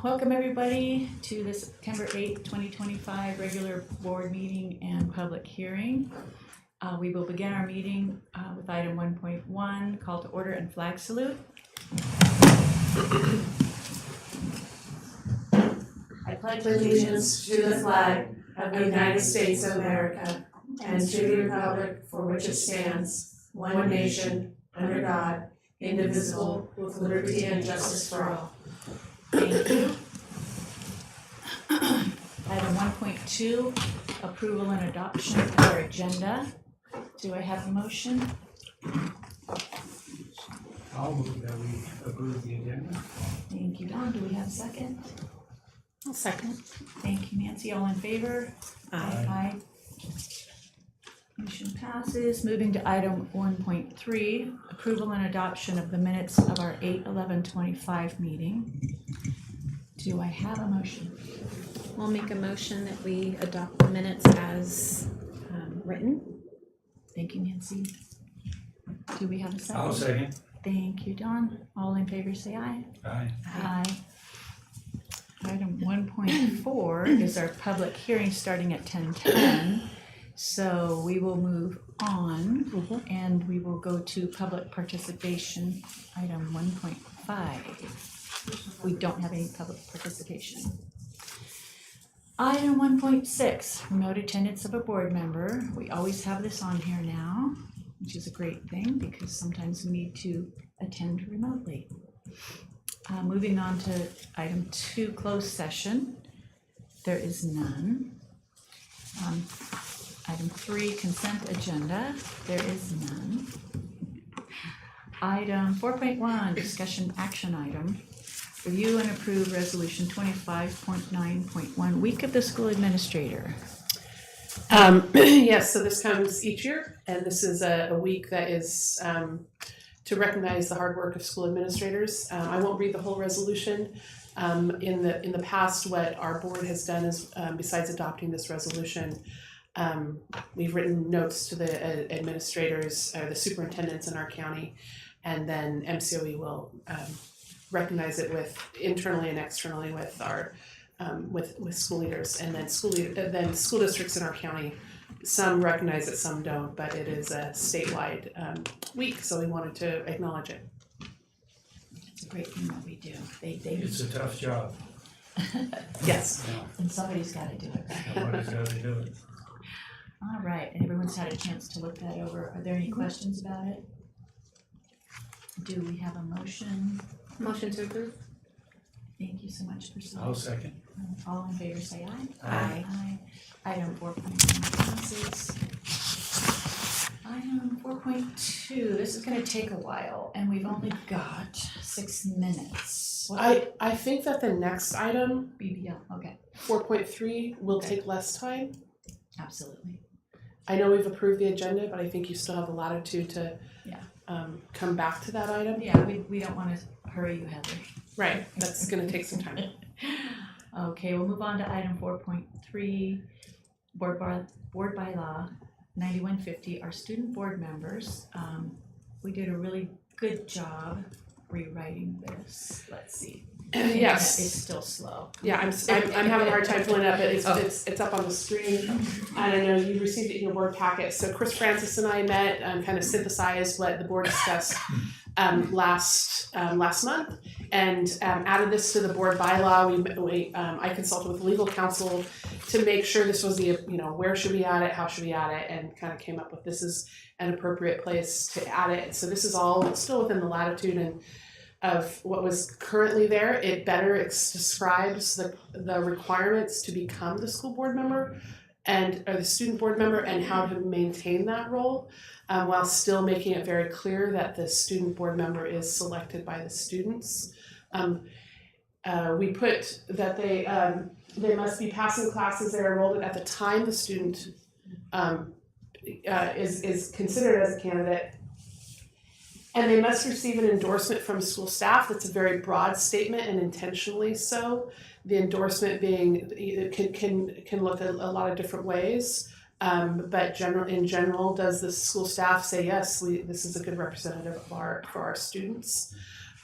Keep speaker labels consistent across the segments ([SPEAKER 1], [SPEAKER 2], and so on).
[SPEAKER 1] Welcome everybody to the September 8th, 2025 regular board meeting and public hearing. We will begin our meeting with item 1.1, call to order and flag salute.
[SPEAKER 2] I pledge allegiance to the flag of the United States of America and to the republic for which it stands, one nation, under God, indivisible, with liberty and justice for all.
[SPEAKER 1] Thank you. Item 1.2, approval and adoption of our agenda. Do I have a motion?
[SPEAKER 3] I'll move that we approve the agenda.
[SPEAKER 1] Thank you, Dawn. Do we have a second?
[SPEAKER 2] I'll second.
[SPEAKER 1] Thank you, Nancy. All in favor? Aye. Motion passes. Moving to item 1.3, approval and adoption of the minutes of our 8/11/25 meeting. Do I have a motion?
[SPEAKER 4] I'll make a motion that we adopt the minutes as written.
[SPEAKER 1] Thank you, Nancy. Do we have a second?
[SPEAKER 3] I'll second.
[SPEAKER 1] Thank you, Dawn. All in favor say aye.
[SPEAKER 3] Aye.
[SPEAKER 1] Aye. Item 1.4 is our public hearing starting at 10:10. So we will move on and we will go to public participation, item 1.5. We don't have any public participation. Item 1.6, remote attendance of a board member. We always have this on here now, which is a great thing because sometimes we need to attend remotely. Moving on to item 2, closed session. There is none. Item 3, consent agenda. There is none. Item 4.1, discussion action item. Review and approve resolution 25.9.1, week of the school administrator.
[SPEAKER 2] Yes, so this comes each year, and this is a week that is to recognize the hard work of school administrators. I won't read the whole resolution. In the past, what our board has done is, besides adopting this resolution, we've written notes to the administrators or the superintendents in our county, and then MCOE will recognize it with internally and externally with our with school leaders, and then school districts in our county. Some recognize it, some don't, but it is a statewide week, so we wanted to acknowledge it.
[SPEAKER 1] It's a great thing that we do. They
[SPEAKER 3] It's a tough job.
[SPEAKER 2] Yes.
[SPEAKER 3] Yeah,
[SPEAKER 1] and somebody's got to do it, right?
[SPEAKER 3] somebody's got to do it.
[SPEAKER 1] All right, and everyone's had a chance to look that over. Are there any questions about it? Do we have a motion?
[SPEAKER 4] Motion to approve.
[SPEAKER 1] Thank you so much, Priscilla.
[SPEAKER 3] I'll second.
[SPEAKER 1] All in favor say aye.
[SPEAKER 3] Aye.
[SPEAKER 1] Aye. Item 4.1 passes. Item 4.2, this is gonna take a while, and we've only got 6 minutes.
[SPEAKER 2] I think that the next item,
[SPEAKER 1] BBL, okay,
[SPEAKER 2] 4.3, will take less time.
[SPEAKER 1] absolutely.
[SPEAKER 2] I know we've approved the agenda, but I think you still have the latitude to come back to that item.
[SPEAKER 1] Yeah, we don't wanna hurry you, Heather.
[SPEAKER 2] Right, that's gonna take some time.
[SPEAKER 1] Okay, we'll move on to item 4.3, board bylaw 9150, our student board members. We did a really good job rewriting this. Let's see.
[SPEAKER 2] Yes.
[SPEAKER 1] It's still slow.
[SPEAKER 2] Yeah, I'm having a hard time pulling it up. It's up on the screen. And I know you received it in your board packet. So Chris Francis and I met, kind of synthesized what the board discussed last month, and added this to the board bylaw. I consulted with legal counsel to make sure this was the, where should we add it, how should we add it, and kind of came up with this is an appropriate place to add it. So this is all still within the latitude and of what was currently there. It better describes the requirements to become the school board member or the student board member, and how to maintain that role, while still making it very clear that the student board member is selected by the students. We put that they must be passing classes that are enrolled at the time the student is considered as a candidate. And they must receive an endorsement from school staff. That's a very broad statement, and intentionally so. The endorsement being can look a lot of different ways, but in general, does the school staff say yes? This is a good representative for our students.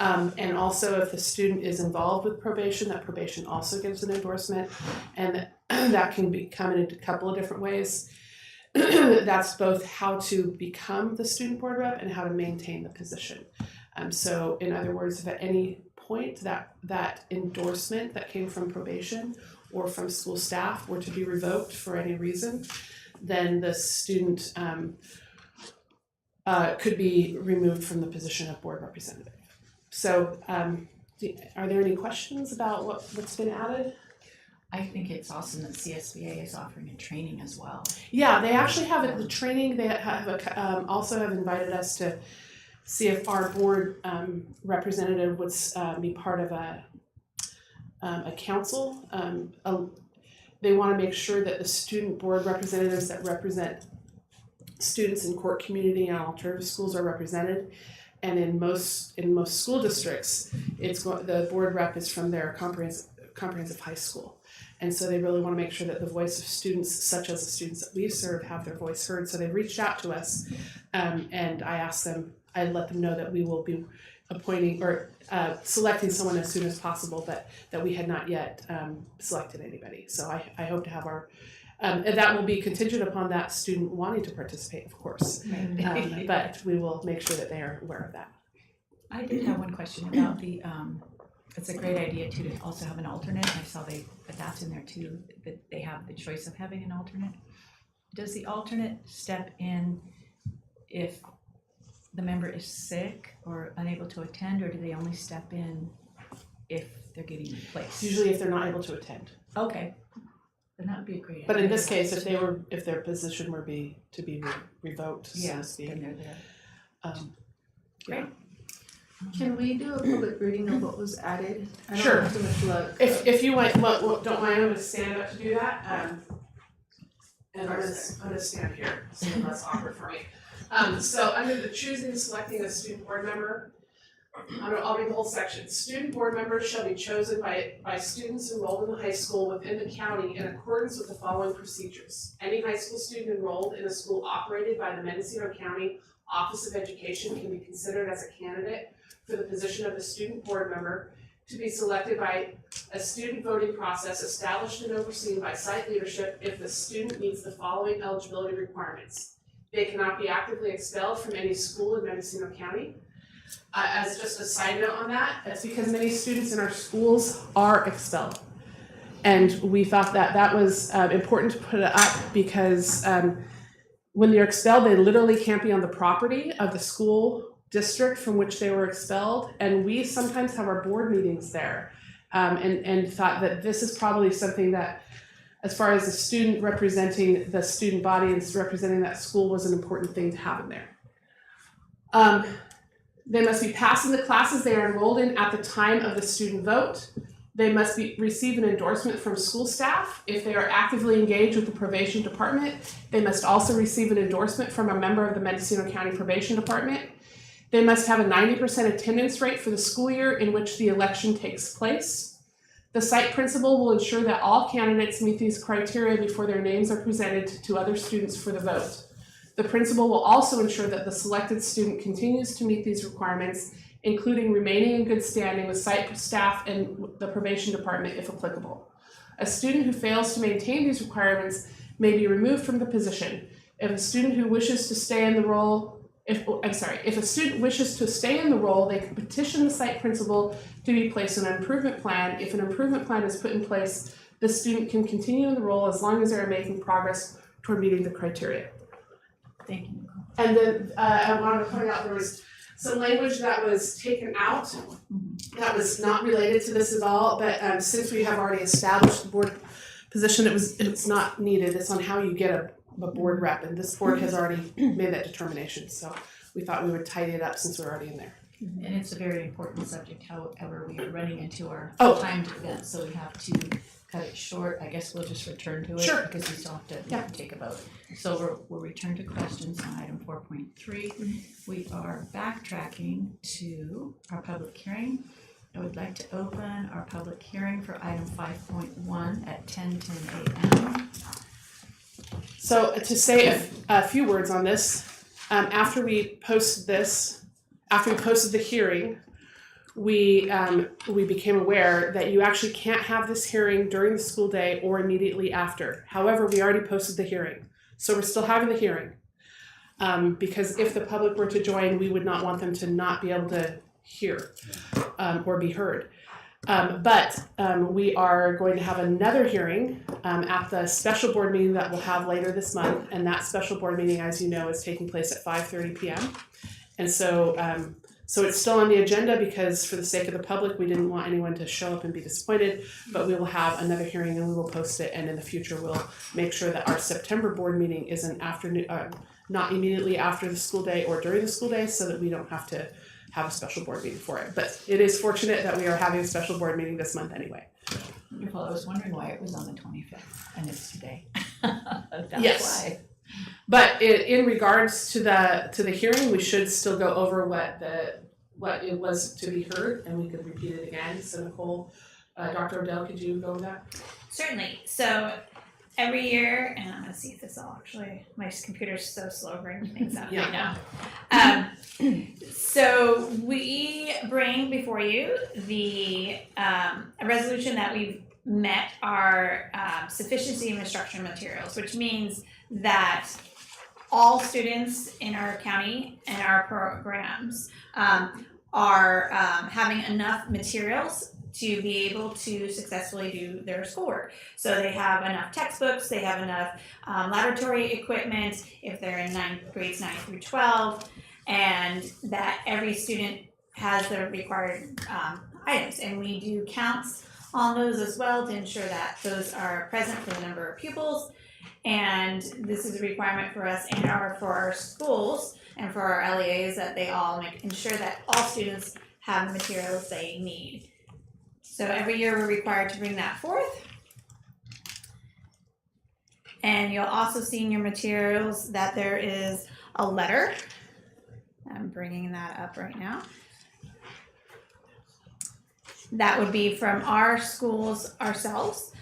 [SPEAKER 2] And also if the student is involved with probation, that probation also gives an endorsement, and that can come in a couple of different ways. That's both how to become the student board rep and how to maintain the position. So in other words, if at any point that endorsement that came from probation or from school staff were to be revoked for any reason, then the student could be removed from the position of board representative. So are there any questions about what's been added?
[SPEAKER 1] I think it's awesome that CSBA is offering a training as well.
[SPEAKER 2] Yeah, they actually have the training. They have also have invited us to see if our board representative would be part of a council. They want to make sure that the student board representatives that represent students in court community and alternative schools are represented. And in most school districts, the board rep is from their comprehensive high school. And so they really want to make sure that the voice of students, such as the students that we serve, have their voice heard. So they reached out to us, and I let them know that we will be appointing or selecting someone as soon as possible, but that we had not yet selected anybody. So I hope to have our, and that will be contingent upon that student wanting to participate, of course. But we will make sure that they are aware of that.
[SPEAKER 1] I did have one question about the, it's a great idea too to also have an alternate. I saw but that's in there too, that they have the choice of having an alternate. Does the alternate step in if the member is sick or unable to attend, or do they only step in if they're getting replaced?
[SPEAKER 2] Usually if they're not able to attend.
[SPEAKER 1] Okay, then that would be a great idea.
[SPEAKER 2] But in this case, if their position were to be revoked, so
[SPEAKER 1] Yeah,
[SPEAKER 2] to speak.
[SPEAKER 1] then they're there.
[SPEAKER 2] Great.
[SPEAKER 5] Can we do a public reading of what was added? I don't
[SPEAKER 2] Sure.
[SPEAKER 5] have too much luck.
[SPEAKER 2] If you don't mind, I'm gonna stand up to do that. And I'm gonna stand here, so that's awkward for me. So under the choosing and selecting a student board member, I'll read the whole section. Student board members shall be chosen by students enrolled in the high school within the county in accordance with the following procedures. Any high school student enrolled in a school operated by the Mendocino County Office of Education can be considered as a candidate for the position of the student board member to be selected by a student voting process established and overseen by site leadership if the student meets the following eligibility requirements. They cannot be actively expelled from any school in Mendocino County. As just a side note on that, that's because many students in our schools are expelled. And we thought that was important to put it up because when they're expelled, they literally can't be on the property of the school district from which they were expelled. And we sometimes have our board meetings there, and thought that this is probably something that, as far as the student representing the student body and representing that school, was an important thing to have in there. They must be passing the classes they are enrolled in at the time of the student vote. They must receive an endorsement from school staff. If they are actively engaged with the probation department, they must also receive an endorsement from a member of the Mendocino County Probation Department. They must have a 90% attendance rate for the school year in which the election takes place. The site principal will ensure that all candidates meet these criteria before their names are presented to other students for the vote. The principal will also ensure that the selected student continues to meet these requirements, including remaining in good standing with site staff and the probation department if applicable. A student who fails to maintain these requirements may be removed from the position. If a student wishes to stay in the role, they can petition the site principal to be placed on an improvement plan. If an improvement plan is put in place, the student can continue in the role as long as they are making progress toward meeting the criteria.
[SPEAKER 1] Thank you.
[SPEAKER 2] And then I wanted to point out there was some language that was taken out that was not related to this at all, but since we have already established the board position, it's not needed. It's on how you get a board rep, and this board has already made that determination. So we thought we would tidy it up since we're already in there.
[SPEAKER 1] And it's a very important subject, however, we are running into our
[SPEAKER 2] Oh.
[SPEAKER 1] timed event, so we have to cut it short. I guess we'll just return to it.
[SPEAKER 2] Sure.
[SPEAKER 1] Because we still have to take a vote. So we'll return to questions on item 4.3. We are backtracking to our public hearing. I would like to open our public hearing for item 5.1 at 10:10 a.m.
[SPEAKER 2] So to say a few words on this, after we posted the hearing, we became aware that you actually can't have this hearing during the school day or immediately after. However, we already posted the hearing, so we're still having the hearing. Because if the public were to join, we would not want them to not be able to hear or be heard. But we are going to have another hearing at the special board meeting that we'll have later this month, and that special board meeting, as you know, is taking place at 5:30 p.m. And so it's still on the agenda because for the sake of the public, we didn't want anyone to show up and be disappointed, but we will have another hearing and we will post it, and in the future we'll make sure that our September board meeting is an afternoon, not immediately after the school day or during the school day, so that we don't have to have a special board meeting for it. But it is fortunate that we are having a special board meeting this month anyway.
[SPEAKER 1] Wonderful. I was wondering why it was on the 25th and it's today. That's
[SPEAKER 2] Yes.
[SPEAKER 1] why.
[SPEAKER 2] But in regards to the hearing, we should still go over what it was to be heard, and we could repeat it again. So Nicole, Dr. Odell, could you go over that?
[SPEAKER 6] Certainly. So every year, and I'm gonna see if this will actually, my computer's so slow bringing things up right now. So we bring before you the a resolution that we've met our sufficiency of instructional materials, which means that all students in our county and our programs are having enough materials to be able to successfully do their schoolwork. So they have enough textbooks, they have enough laboratory equipment if they're in grades 9 through 12, and that every student has the required items. And we do counts on those as well to ensure that those are present for the number of pupils. And this is a requirement for us and for our schools and for our LEAs that they all ensure that all students have the materials they need. So every year we're required to bring that forth. And you'll also see in your materials that there is a letter. I'm bringing that up right now. That would be from our schools ourselves,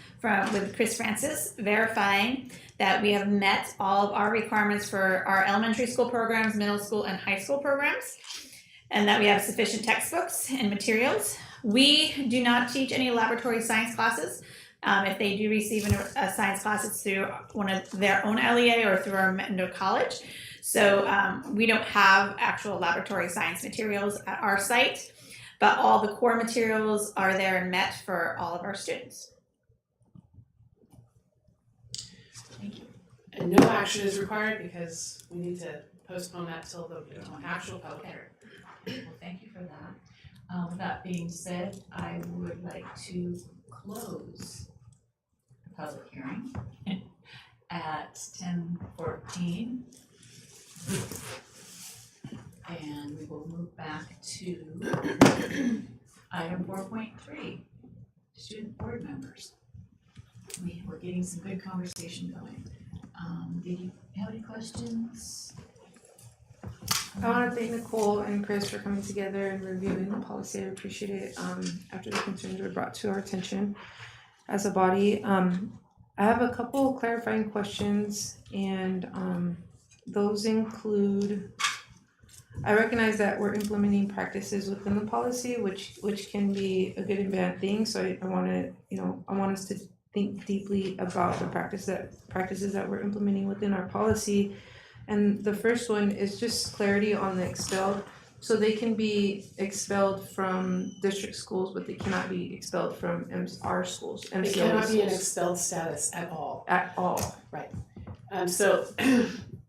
[SPEAKER 6] with Chris Francis, verifying that we have met all of our requirements for our elementary school programs, middle school, and high school programs, and that we have sufficient textbooks and materials. We do not teach any laboratory science classes. If they do receive a science class, it's through one of their own LEA or through our Mendocino college. So we don't have actual laboratory science materials at our site, but all the core materials are there and met for all of our students.
[SPEAKER 1] Thank you.
[SPEAKER 2] And no action is required because we need to postpone that till the actual public hearing.
[SPEAKER 1] Well, thank you for that. With that being said, I would like to close the public hearing at 10:14. And we will move back to item 4.3, student board members. We're getting some good conversation going. Did you have any questions?
[SPEAKER 5] I want to thank Nicole and Chris for coming together and reviewing the policy. I appreciate it. After the concerns were brought to our attention as a body, I have a couple clarifying questions, and those include, I recognize that we're implementing practices within the policy, which can be a good and bad thing. So I want us to think deeply about the practices that we're implementing within our policy. And the first one is just clarity on the expelled. So they can be expelled from district schools, but they cannot be expelled from our schools.
[SPEAKER 2] It cannot be an expelled status at all.
[SPEAKER 5] At all.
[SPEAKER 2] So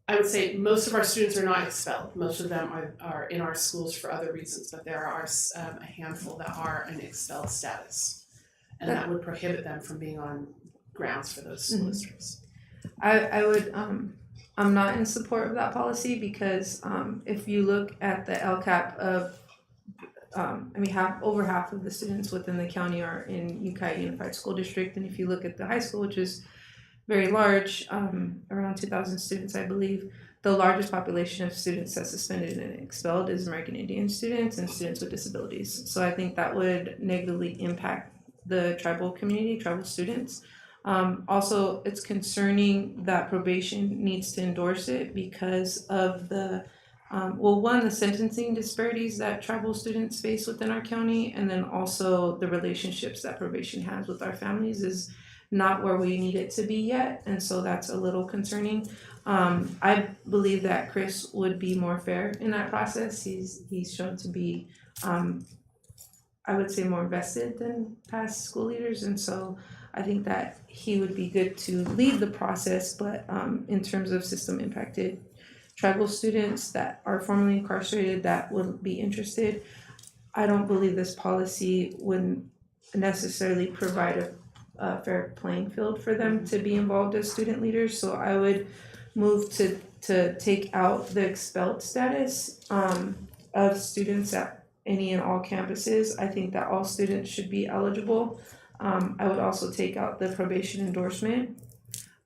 [SPEAKER 2] I would say most of our students are not expelled. Most of them are in our schools for other reasons, but there are a handful that are an expelled status. And that would prohibit them from being on grounds for those school districts.
[SPEAKER 5] I'm not in support of that policy because if you look at the LCAP of, over half of the students within the county are in Ukiah Unified School District, and if you look at the high school, which is very large, around 2,000 students, I believe, the largest population of students that's suspended and expelled is American Indian students and students with disabilities. So I think that would negatively impact the tribal community, tribal students. Also, it's concerning that probation needs to endorse it because of the one, the sentencing disparities that tribal students face within our county, and then also the relationships that probation has with our families is not where we need it to be yet, and so that's a little concerning. I believe that Chris would be more fair in that process. He's shown to be, I would say, more invested than past school leaders, and so I think that he would be good to lead the process. But in terms of system impacted tribal students that are formerly incarcerated that would be interested, I don't believe this policy would necessarily provide a fair playing field for them to be involved as student leaders. So I would move to take out the expelled status of students at any and all campuses. I think that all students should be eligible. I would also take out the probation endorsement.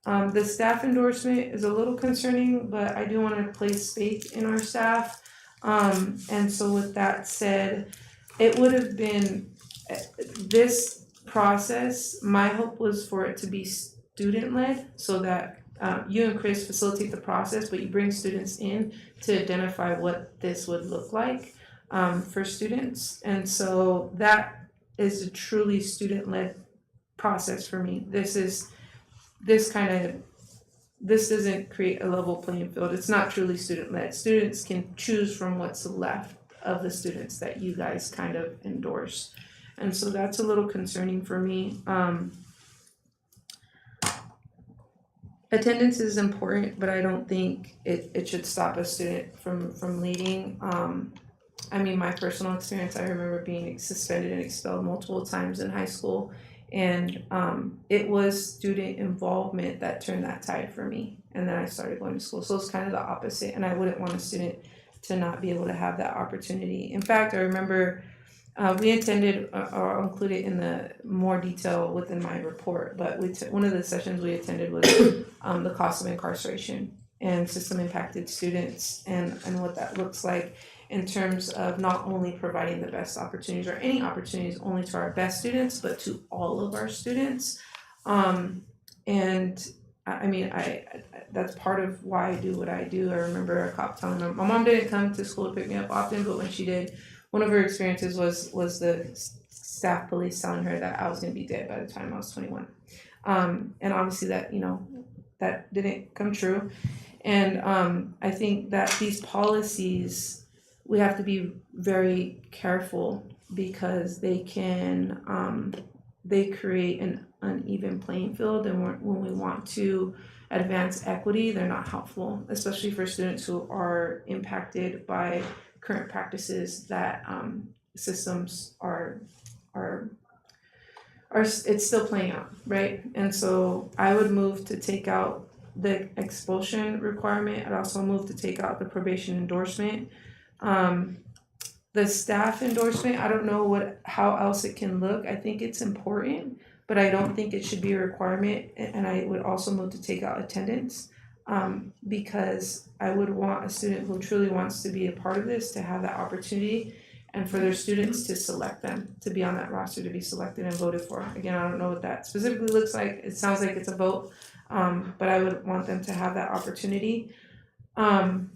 [SPEAKER 5] The staff endorsement is a little concerning, but I do want to place faith in our staff. And so with that said, it would have been this process, my hope was for it to be student-led so that you and Chris facilitate the process, but you bring students in to identify what this would look like for students. And so that is a truly student-led process for me. This doesn't create a level playing field. It's not truly student-led. Students can choose from what's left of the students that you guys kind of endorse. And so that's a little concerning for me. Attendance is important, but I don't think it should stop a student from leading. I mean, my personal experience, I remember being suspended and expelled multiple times in high school. And it was student involvement that turned that tide for me. And then I started going to school. So it's kind of the opposite. And I wouldn't want a student to not be able to have that opportunity. In fact, I remember we attended, or I'll include it in the more detail within my report, but one of the sessions we attended was the cost of incarceration and system impacted students and what that looks like in terms of not only providing the best opportunities or any opportunities only to our best students, but to all of our students. And I mean, I that's part of why I do what I do. I remember a cop telling me, my mom didn't come to school to pick me up often, but when she did, one of her experiences was the staff police telling her that I was going to be dead by the time I was 21. And obviously that, that didn't come true. And I think that these policies, we have to be very careful because they can, they create an uneven playing field. And when we want to advance equity, they're not helpful, especially for students who are impacted by current practices that systems are it's still playing out, right? And so I would move to take out the expulsion requirement. I'd also move to take out the probation endorsement. The staff endorsement, I don't know how else it can look. I think it's important, but I don't think it should be a requirement. And I would also move to take out attendance. Because I would want a student who truly wants to be a part of this to have that opportunity and for their students to select them, to be on that roster, to be selected and voted for. Again, I don't know what that specifically looks like. It sounds like it's a vote, but I would want them to have that opportunity. But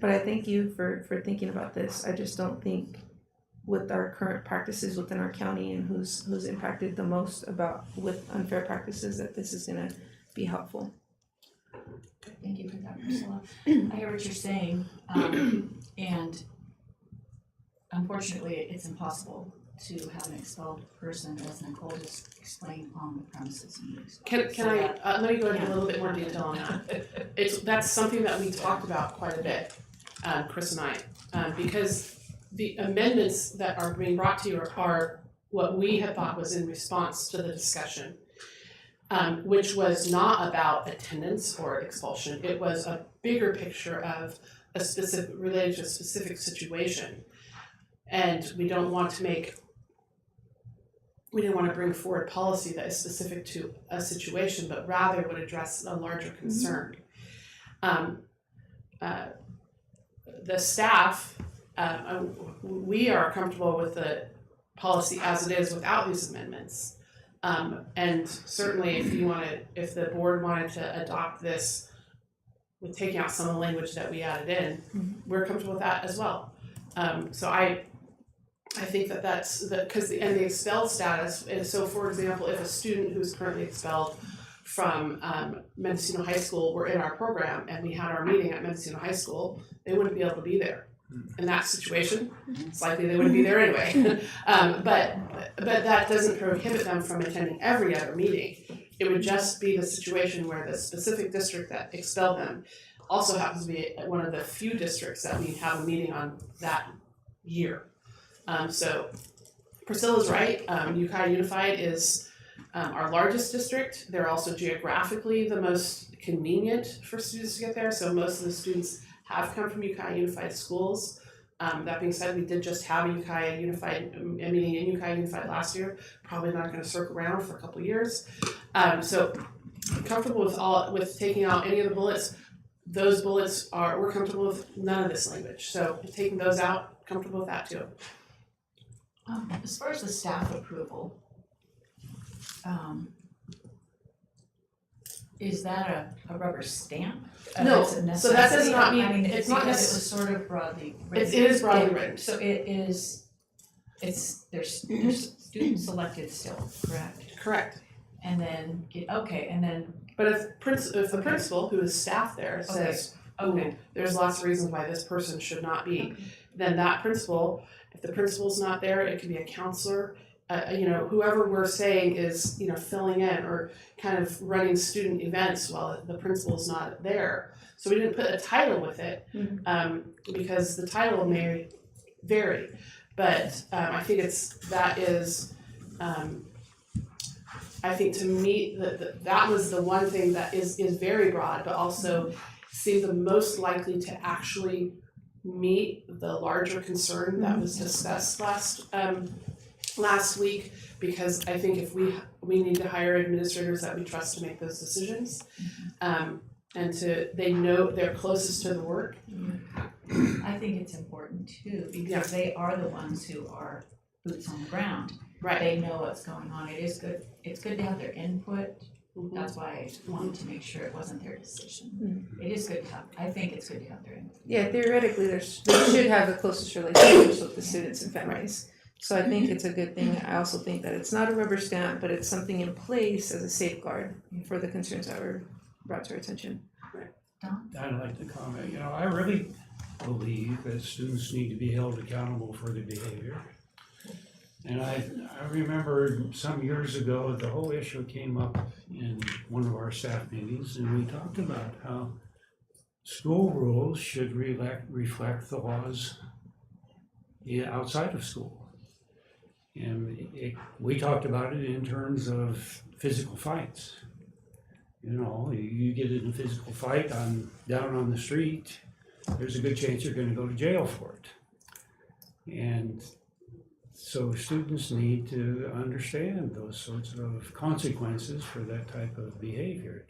[SPEAKER 5] I thank you for thinking about this. I just don't think with our current practices within our county and who's impacted the most with unfair practices that this is gonna be helpful.
[SPEAKER 1] Thank you for that, Priscilla. I hear what you're saying, and unfortunately, it's impossible to have an expelled person, as Nicole just explained, on the premises.
[SPEAKER 2] Can I let me go into a little bit more detail on that. That's something that we talked about quite a bit, Chris and I, because the amendments that are being brought to you are what we had thought was in response to the discussion, which was not about attendance or expulsion. It was a bigger picture of related to a specific situation. And we didn't want to bring forward policy that is specific to a situation, but rather would address a larger concern. The staff, we are comfortable with the policy as it is without these amendments. And certainly if the board wanted to adopt this with taking out some of the language that we added in, we're comfortable with that as well. So I think that that's because the expelled status, and so for example, if a student who's currently expelled from Mendocino High School were in our program and we had our meeting at Mendocino High School, they wouldn't be able to be there. In that situation, it's likely they wouldn't be there anyway. But that doesn't prohibit them from attending every other meeting. It would just be the situation where the specific district that expelled them also happens to be one of the few districts that we have a meeting on that year. So Priscilla's right, Ukiah Unified is our largest district. They're also geographically the most convenient for students to get there, so most of the students have come from Ukiah Unified schools. That being said, we did just have a Ukiah Unified, a meeting in Ukiah Unified last year, probably not gonna circle around for a couple of years. So comfortable with taking out any of the bullets. Those bullets we're comfortable with none of this language, so taking those out, comfortable with that too.
[SPEAKER 1] As far as the staff approval, is that a rubber stamp?
[SPEAKER 2] No,
[SPEAKER 1] It's a
[SPEAKER 2] so that does
[SPEAKER 1] necessity?
[SPEAKER 2] not mean-
[SPEAKER 1] I mean,
[SPEAKER 2] it's not
[SPEAKER 1] because
[SPEAKER 2] necess-
[SPEAKER 1] it was sort of broadly
[SPEAKER 2] It
[SPEAKER 1] written.
[SPEAKER 2] is broadly written.
[SPEAKER 1] So there's student selected still, correct?
[SPEAKER 2] Correct.
[SPEAKER 1] And then, and then,
[SPEAKER 2] But if the principal, who is staff there, says,
[SPEAKER 1] okay,
[SPEAKER 2] there's lots of reasons why this person should not be, then that principal, if the principal's not there, it could be a counselor, whoever we're saying is, filling in or kind of running student events while the principal's not there. So we didn't put a title with it, because the title may vary. But I think I think to me, that was the one thing that is very broad, but also seemed the most likely to actually meet the larger concern that was discussed last week, because I think if we need to hire administrators that we trust to make those decisions, and they know they're closest to the work.
[SPEAKER 1] I think it's important too, because
[SPEAKER 2] Yeah.
[SPEAKER 1] they are the ones who are boots on the ground.
[SPEAKER 2] Right.
[SPEAKER 1] They know what's going on. It is good, it's good to have their input.
[SPEAKER 2] Mhm.
[SPEAKER 1] That's why I wanted to make sure it wasn't their decision. It is good to have, I think it's good to have their input.
[SPEAKER 5] Yeah, theoretically, they should have the closest relationships with the students and families. So I think it's a good thing. I also think that it's not a rubber stamp, but it's something in place as a safeguard for the concerns that were brought to our attention.
[SPEAKER 3] I'd like to comment, I really believe that students need to be held accountable for their behavior. And I remember some years ago, the whole issue came up in one of our staff meetings, and we talked about how school rules should reflect the laws outside of school. And we talked about it in terms of physical fights. You get in a physical fight down on the street, there's a good chance you're gonna go to jail for it. And so students need to understand those sorts of consequences for that type of behavior.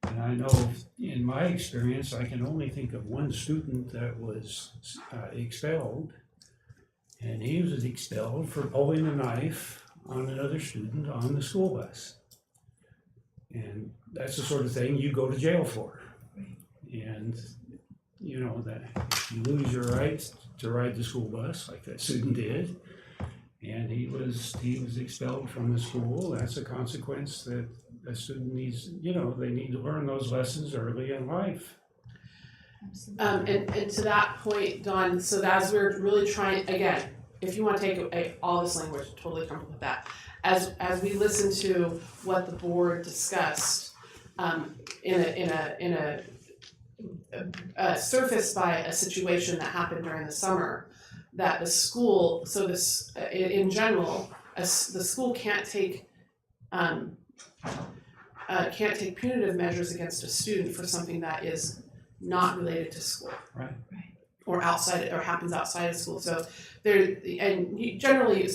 [SPEAKER 3] And I know in my experience, I can only think of one student that was expelled. And he was expelled for pulling a knife on another student on the school bus. And that's the sort of thing you go to jail for. And that you lose your rights to ride the school bus like that student did. And he was expelled from the school. That's a consequence that a student needs, they need to learn those lessons early in life.
[SPEAKER 2] And to that point, Dawn, so as we're really trying, again, if you want to take all this language, totally comfortable with that. As we listen to what the board discussed, surfaced by a situation that happened during the summer, that the school, in general, the school can't take punitive measures against a student for something that is not related to school.
[SPEAKER 3] Right.
[SPEAKER 2] Or happens outside of school. So generally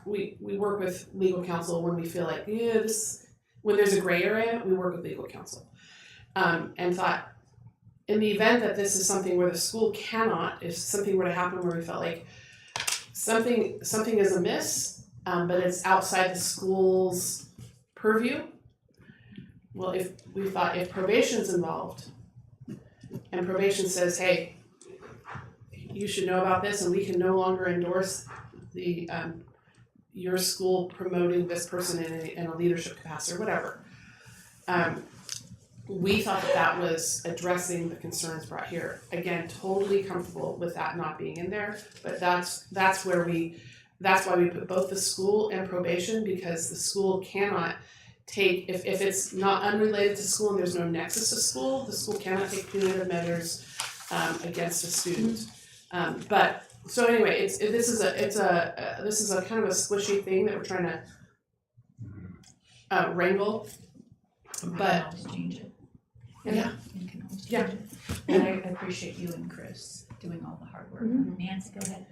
[SPEAKER 2] we work with legal counsel when we feel like, when there's a gray area, we work with legal counsel. And thought, in the event that this is something where the school cannot, if something were to happen where we felt like something is amiss, but it's outside the school's purview, well, if probation's involved, and probation says, hey, you should know about this, and we can no longer endorse the your school promoting this person in a leadership capacity or whatever. We thought that was addressing the concerns brought here. Again, totally comfortable with that not being in there, but that's why we put both the school and probation, because the school cannot take, if it's not unrelated to school and there's no nexus to school, the school cannot take punitive measures against a student. But so anyway, this is a kind of a squishy thing that we're trying to wrangle.
[SPEAKER 1] We can
[SPEAKER 2] But
[SPEAKER 1] always change it.
[SPEAKER 2] yeah,
[SPEAKER 1] We can always
[SPEAKER 2] Yeah.
[SPEAKER 1] change it. And I appreciate you and Chris doing all the hard work. Nancy, go ahead.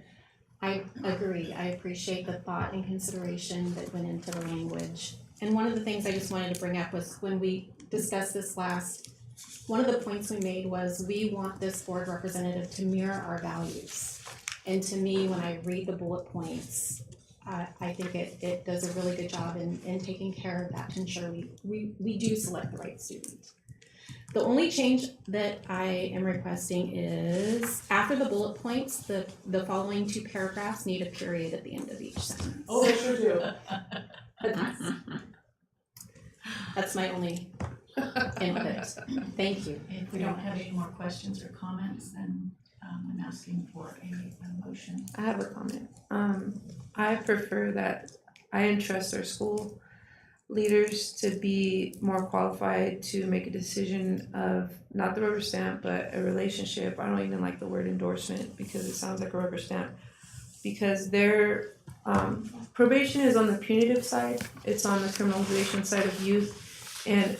[SPEAKER 4] I agree. I appreciate the thought and consideration that went into the language. And one of the things I just wanted to bring up was when we discussed this last, one of the points we made was we want this board representative to mirror our values. And to me, when I read the bullet points, I think it does a really good job in taking care of that to ensure we do select the right student. The only change that I am requesting is after the bullet points, the following two paragraphs need a period at the end of each sentence.
[SPEAKER 2] oh, they sure do.
[SPEAKER 4] That's my only input. Thank you.
[SPEAKER 1] If we don't have any more questions or comments, then I'm asking for a motion.
[SPEAKER 5] I have a comment. I prefer that I entrust our school leaders to be more qualified to make a decision of not the rubber stamp, but a relationship. I don't even like the word endorsement because it sounds like a rubber stamp. Because their probation is on the punitive side, it's on the criminalization side of youth, and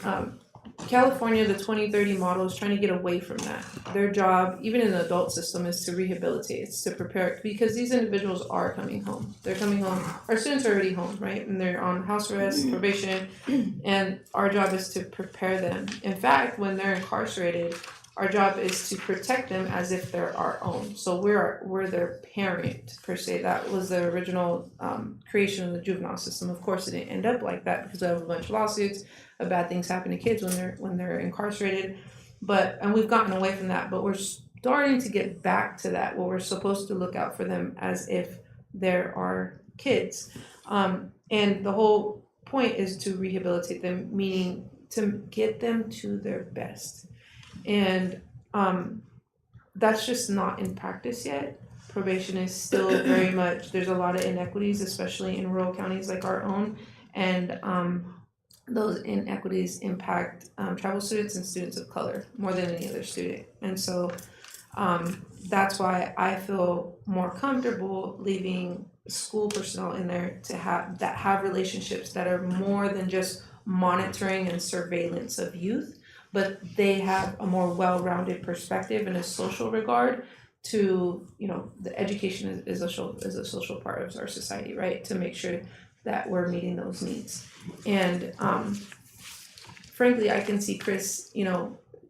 [SPEAKER 5] California, the 2030 model is trying to get away from that. Their job, even in the adult system, is to rehabilitate, it's to prepare, because these individuals are coming home. They're coming home, our students are already home, right? And they're on house arrest, probation, and our job is to prepare them. In fact, when they're incarcerated, our job is to protect them as if they're our own. So we're their parent, per se. That was the original creation of the juvenile system. Of course, it didn't end up like that because we have a bunch of lawsuits of bad things happen to kids when they're incarcerated. And we've gotten away from that, but we're starting to get back to that, where we're supposed to look out for them as if they're our kids. And the whole point is to rehabilitate them, meaning to get them to their best. And that's just not in practice yet. Probation is still very much, there's a lot of inequities, especially in rural counties like our own. And those inequities impact tribal students and students of color more than any other student. And so that's why I feel more comfortable leaving school personnel in there to have relationships that are more than just monitoring and surveillance of youth, but they have a more well-rounded perspective and a social regard to, the education is a social part of our society, right? To make sure that we're meeting those needs. And frankly, I can see Chris,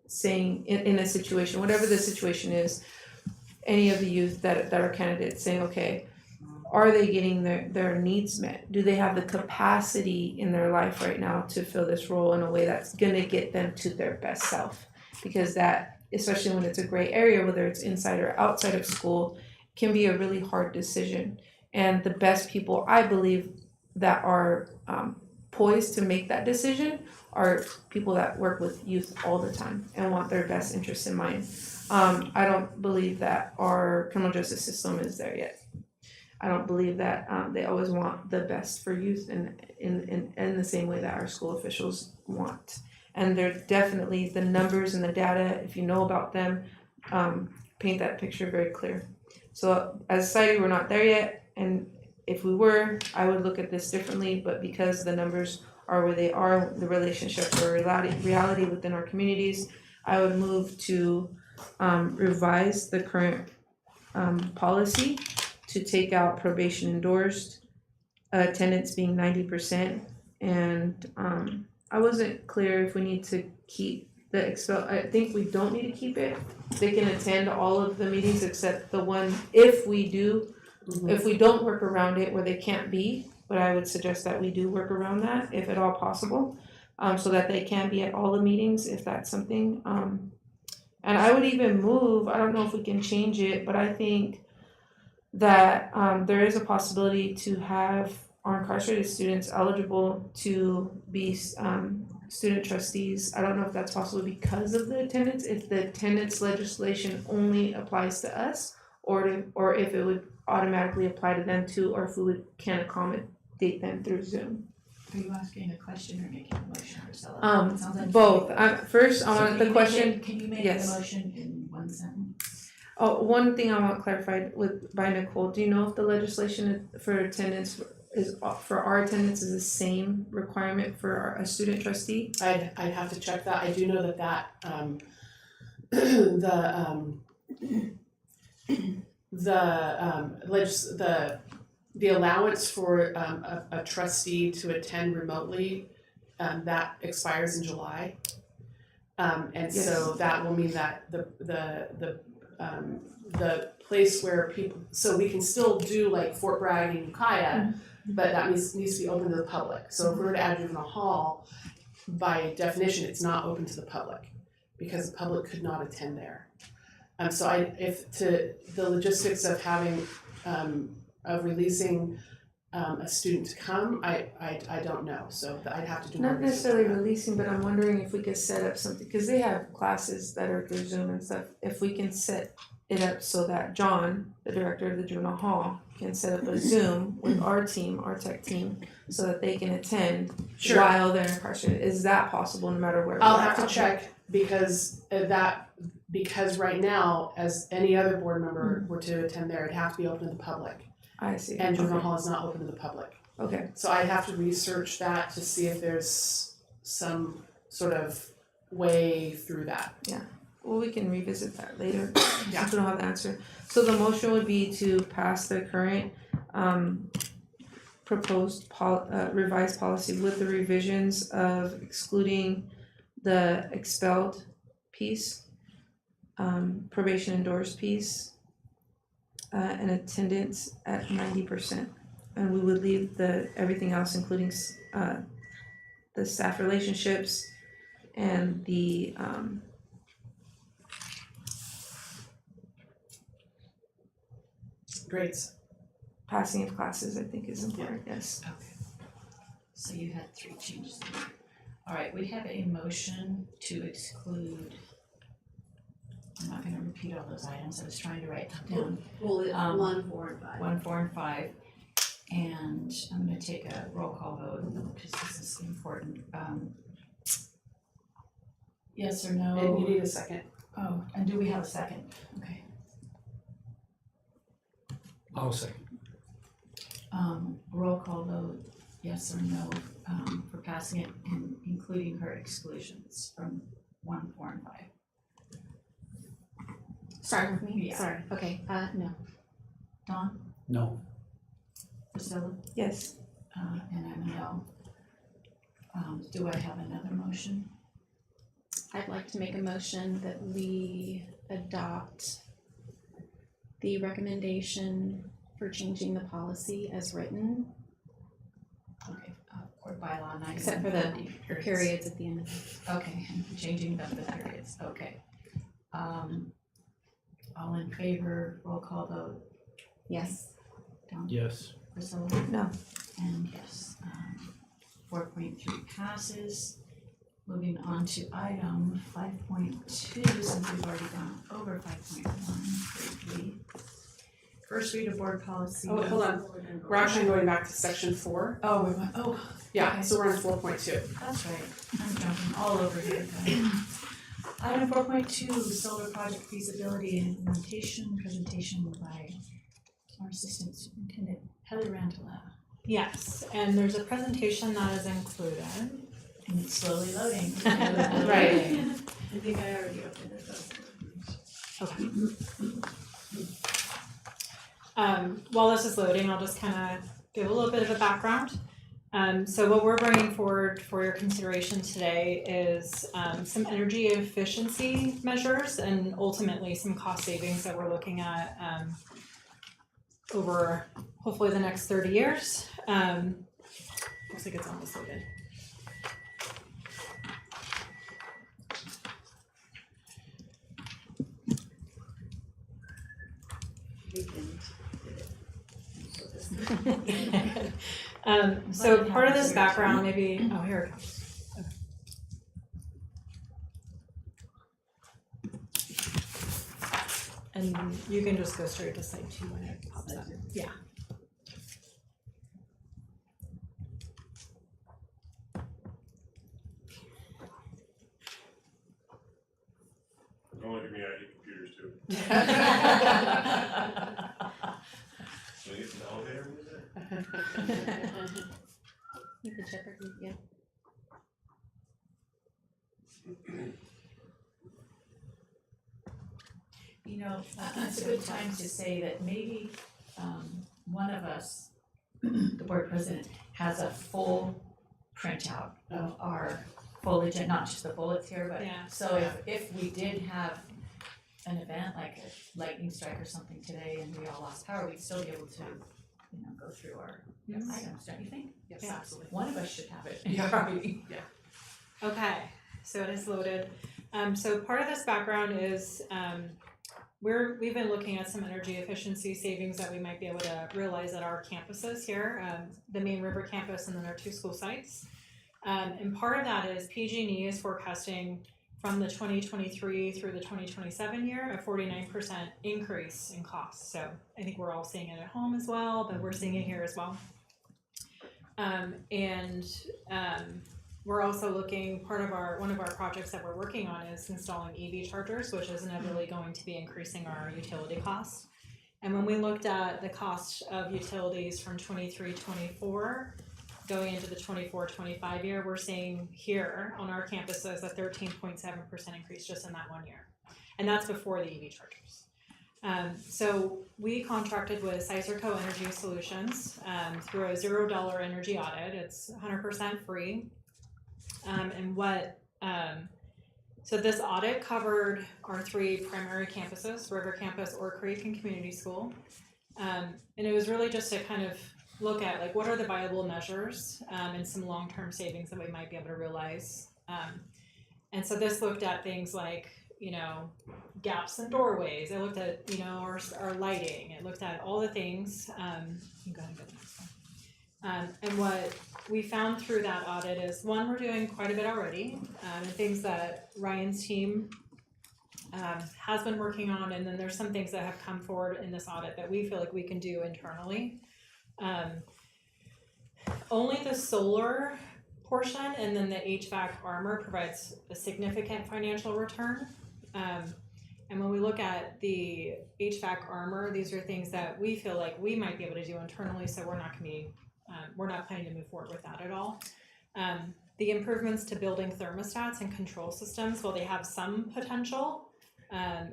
[SPEAKER 5] saying in a situation, whatever the situation is, any of the youth that are candidates saying, okay, are they getting their needs met? Do they have the capacity in their life right now to fill this role in a way that's gonna get them to their best self? Because that, especially when it's a gray area, whether it's inside or outside of school, can be a really hard decision. And the best people, I believe, that are poised to make that decision are people that work with youth all the time and want their best interests in mind. I don't believe that our criminal justice system is there yet. I don't believe that they always want the best for youth in the same way that our school officials want. And they're definitely, the numbers and the data, if you know about them, paint that picture very clear. So as a society, we're not there yet, and if we were, I would look at this differently, but because the numbers are where they are, the relationships are reality within our communities, I would move to revise the current policy to take out probation endorsed, attendance being 90%, and I wasn't clear if we need to keep the expel. I think we don't need to keep it. They can attend all of the meetings except the one, if we don't work around it where they can't be, but I would suggest that we do work around that if at all possible, so that they can be at all the meetings if that's something. And I would even move, I don't know if we can change it, but I think that there is a possibility to have our incarcerated students eligible to be student trustees. I don't know if that's possible because of the attendance, if the attendance legislation only applies to us, or if it would automatically apply to them too, or if we can accommodate them through Zoom.
[SPEAKER 1] Are you asking a question or making a motion, Priscilla? It sounds like
[SPEAKER 5] Both.
[SPEAKER 1] you-
[SPEAKER 5] First, I
[SPEAKER 1] So
[SPEAKER 5] want
[SPEAKER 1] can
[SPEAKER 5] the
[SPEAKER 1] you make
[SPEAKER 5] question.
[SPEAKER 1] it- Can you make the
[SPEAKER 5] Yes.
[SPEAKER 1] motion in one sentence?
[SPEAKER 5] Oh, one thing I want clarified by Nicole. Do you know if the legislation for attendance is for our attendance is the same requirement for a student trustee?
[SPEAKER 2] I'd have to check that. I do know that the allowance for a trustee to attend remotely, that expires in July. And so that will mean that the place where people, so we can still do like Fort Bragg and Ukiah, but that needs to be open to the public. So if we were to add juvenile hall, by definition, it's not open to the public because the public could not attend there. So the logistics of having, of releasing a student to come, I don't know, so I'd have to do more
[SPEAKER 5] Not
[SPEAKER 2] research
[SPEAKER 5] necessarily
[SPEAKER 2] on that.
[SPEAKER 5] releasing, but I'm wondering if we could set up something, because they have classes that are through Zoom and stuff. If we can set it up so that John, the director of the juvenile hall, can set up a Zoom with our team, our tech team, so that they can attend
[SPEAKER 2] Sure.
[SPEAKER 5] while they're incarcerated. Is that possible no matter where?
[SPEAKER 2] I'll
[SPEAKER 5] we are?
[SPEAKER 2] have to
[SPEAKER 5] Okay.
[SPEAKER 2] check because right now, as any other board member were to attend there, it'd have to be open to the public.
[SPEAKER 5] I see.
[SPEAKER 2] And juvenile
[SPEAKER 5] Okay.
[SPEAKER 2] hall is not open to the public.
[SPEAKER 5] Okay.
[SPEAKER 2] So I'd have to research that to see if there's some sort of way through that.
[SPEAKER 5] Well, we can revisit that later,
[SPEAKER 2] Yeah.
[SPEAKER 5] since we don't have the answer. So the motion would be to pass the current proposed revised policy with the revisions of excluding the expelled piece, probation endorsed piece, and attendance at 90%. And we would leave everything else, including the staff relationships and the
[SPEAKER 2] Grades.
[SPEAKER 5] passing of classes, I think is important, yes.
[SPEAKER 1] Okay. So you had 3 changes. All right, we have a motion to exclude. I'm not gonna repeat all those items, I was trying to write them down.
[SPEAKER 7] Bullet 1, 4, and 5.
[SPEAKER 1] 1, 4, and 5. And I'm gonna take a roll call vote, because this is important. Yes or no?
[SPEAKER 2] And you need a second.
[SPEAKER 1] Oh, and do we have a second? Okay.
[SPEAKER 3] I'll second.
[SPEAKER 1] Roll call vote, yes or no, for passing it and including her exclusions from 1, 4, and 5.
[SPEAKER 4] Starting with me?
[SPEAKER 1] Yeah.
[SPEAKER 4] Sorry, okay, no.
[SPEAKER 1] Dawn,
[SPEAKER 3] No.
[SPEAKER 1] Priscilla,
[SPEAKER 5] Yes.
[SPEAKER 1] and I'm a no. Do I have another motion?
[SPEAKER 4] I'd like to make a motion that we adopt the recommendation for changing the policy as written,
[SPEAKER 1] Okay, or bylaw 9.
[SPEAKER 4] except for the periods at the end of it.
[SPEAKER 1] Okay, and changing the periods, okay. All in favor, roll call vote,
[SPEAKER 4] Yes.
[SPEAKER 1] Dawn,
[SPEAKER 3] Yes.
[SPEAKER 1] Priscilla?
[SPEAKER 5] No.
[SPEAKER 1] And yes, 4.3 passes. Moving on to item 5.2, since we've already gone over 5.1 briefly. First read of board policy.
[SPEAKER 2] Oh, hold on. We're actually going back to section 4.
[SPEAKER 1] Oh, we're going, oh,
[SPEAKER 2] Yeah,
[SPEAKER 1] Okay.
[SPEAKER 2] so we're on 4.2.
[SPEAKER 1] that's right, I'm jumping all over here. guys. Item 4.2, solar project feasibility and implementation, presentation by our assistant superintendent, Heather Rantala.
[SPEAKER 6] Yes, and there's a presentation that is included.
[SPEAKER 1] And it's slowly loading.
[SPEAKER 2] Right.
[SPEAKER 7] I think I already opened it up.
[SPEAKER 6] While this is loading, I'll just kind of give a little bit of a background. So what we're bringing forward for your consideration today is some energy efficiency measures and ultimately some cost savings that we're looking at over hopefully the next 30 years. Looks like it's almost loaded.
[SPEAKER 8] So part of this background, maybe, oh, here it comes. And you can just go straight to slide 2 when it pops up. Yeah.
[SPEAKER 9] Don't look at me, I hate computers too. Can we get some elevator music?
[SPEAKER 4] You can check it, yeah.
[SPEAKER 1] You know, it's a good time to say that maybe one of us, the board president, has a full printout of our full agenda, not just the bullets here, but
[SPEAKER 8] Yeah.
[SPEAKER 1] so if we did have an event like a lightning strike or something today and we all lost power, we'd still be able to, you know, go through our items, don't you think?
[SPEAKER 2] Yes,
[SPEAKER 8] Yeah.
[SPEAKER 2] absolutely.
[SPEAKER 1] One of us should have it.
[SPEAKER 2] Yeah.
[SPEAKER 8] Okay, so it is loaded. So part of this background is we've been looking at some energy efficiency savings that we might be able to realize at our campuses here, the main river campus and then our 2 school sites. And part of that is PG&E is forecasting from the 2023 through the 2027 year, a 49% increase in costs. So I think we're all seeing it at home as well, but we're seeing it here as well. We're also looking, one of our projects that we're working on is installing EV chargers, which is inevitably going to be increasing our utility costs. And when we looked at the cost of utilities from 23-24 going into the 24-25 year, we're seeing here on our campuses a 13.7% increase just in that 1 year. And that's before the EV chargers. So we contracted with Sicerco Energy Solutions through a $0 energy audit. It's 100% free. So this audit covered our 3 primary campuses, River Campus, Ore Creek, and Community School. And it was really just to kind of look at like what are the viable measures and some long-term savings that we might be able to realize. And so this looked at things like, you know, gaps in doorways. It looked at, you know, our lighting. It looked at all the things. You can go ahead and go to the next one. And what we found through that audit is, one, we're doing quite a bit already, and things that Ryan's team has been working on, and then there's some things that have come forward in this audit that we feel like we can do internally. Only the solar portion and then the HVAC armor provides a significant financial return. And when we look at the HVAC armor, these are things that we feel like we might be able to do internally, so we're not planning to move forward with that at all. The improvements to building thermostats and control systems, while they have some potential,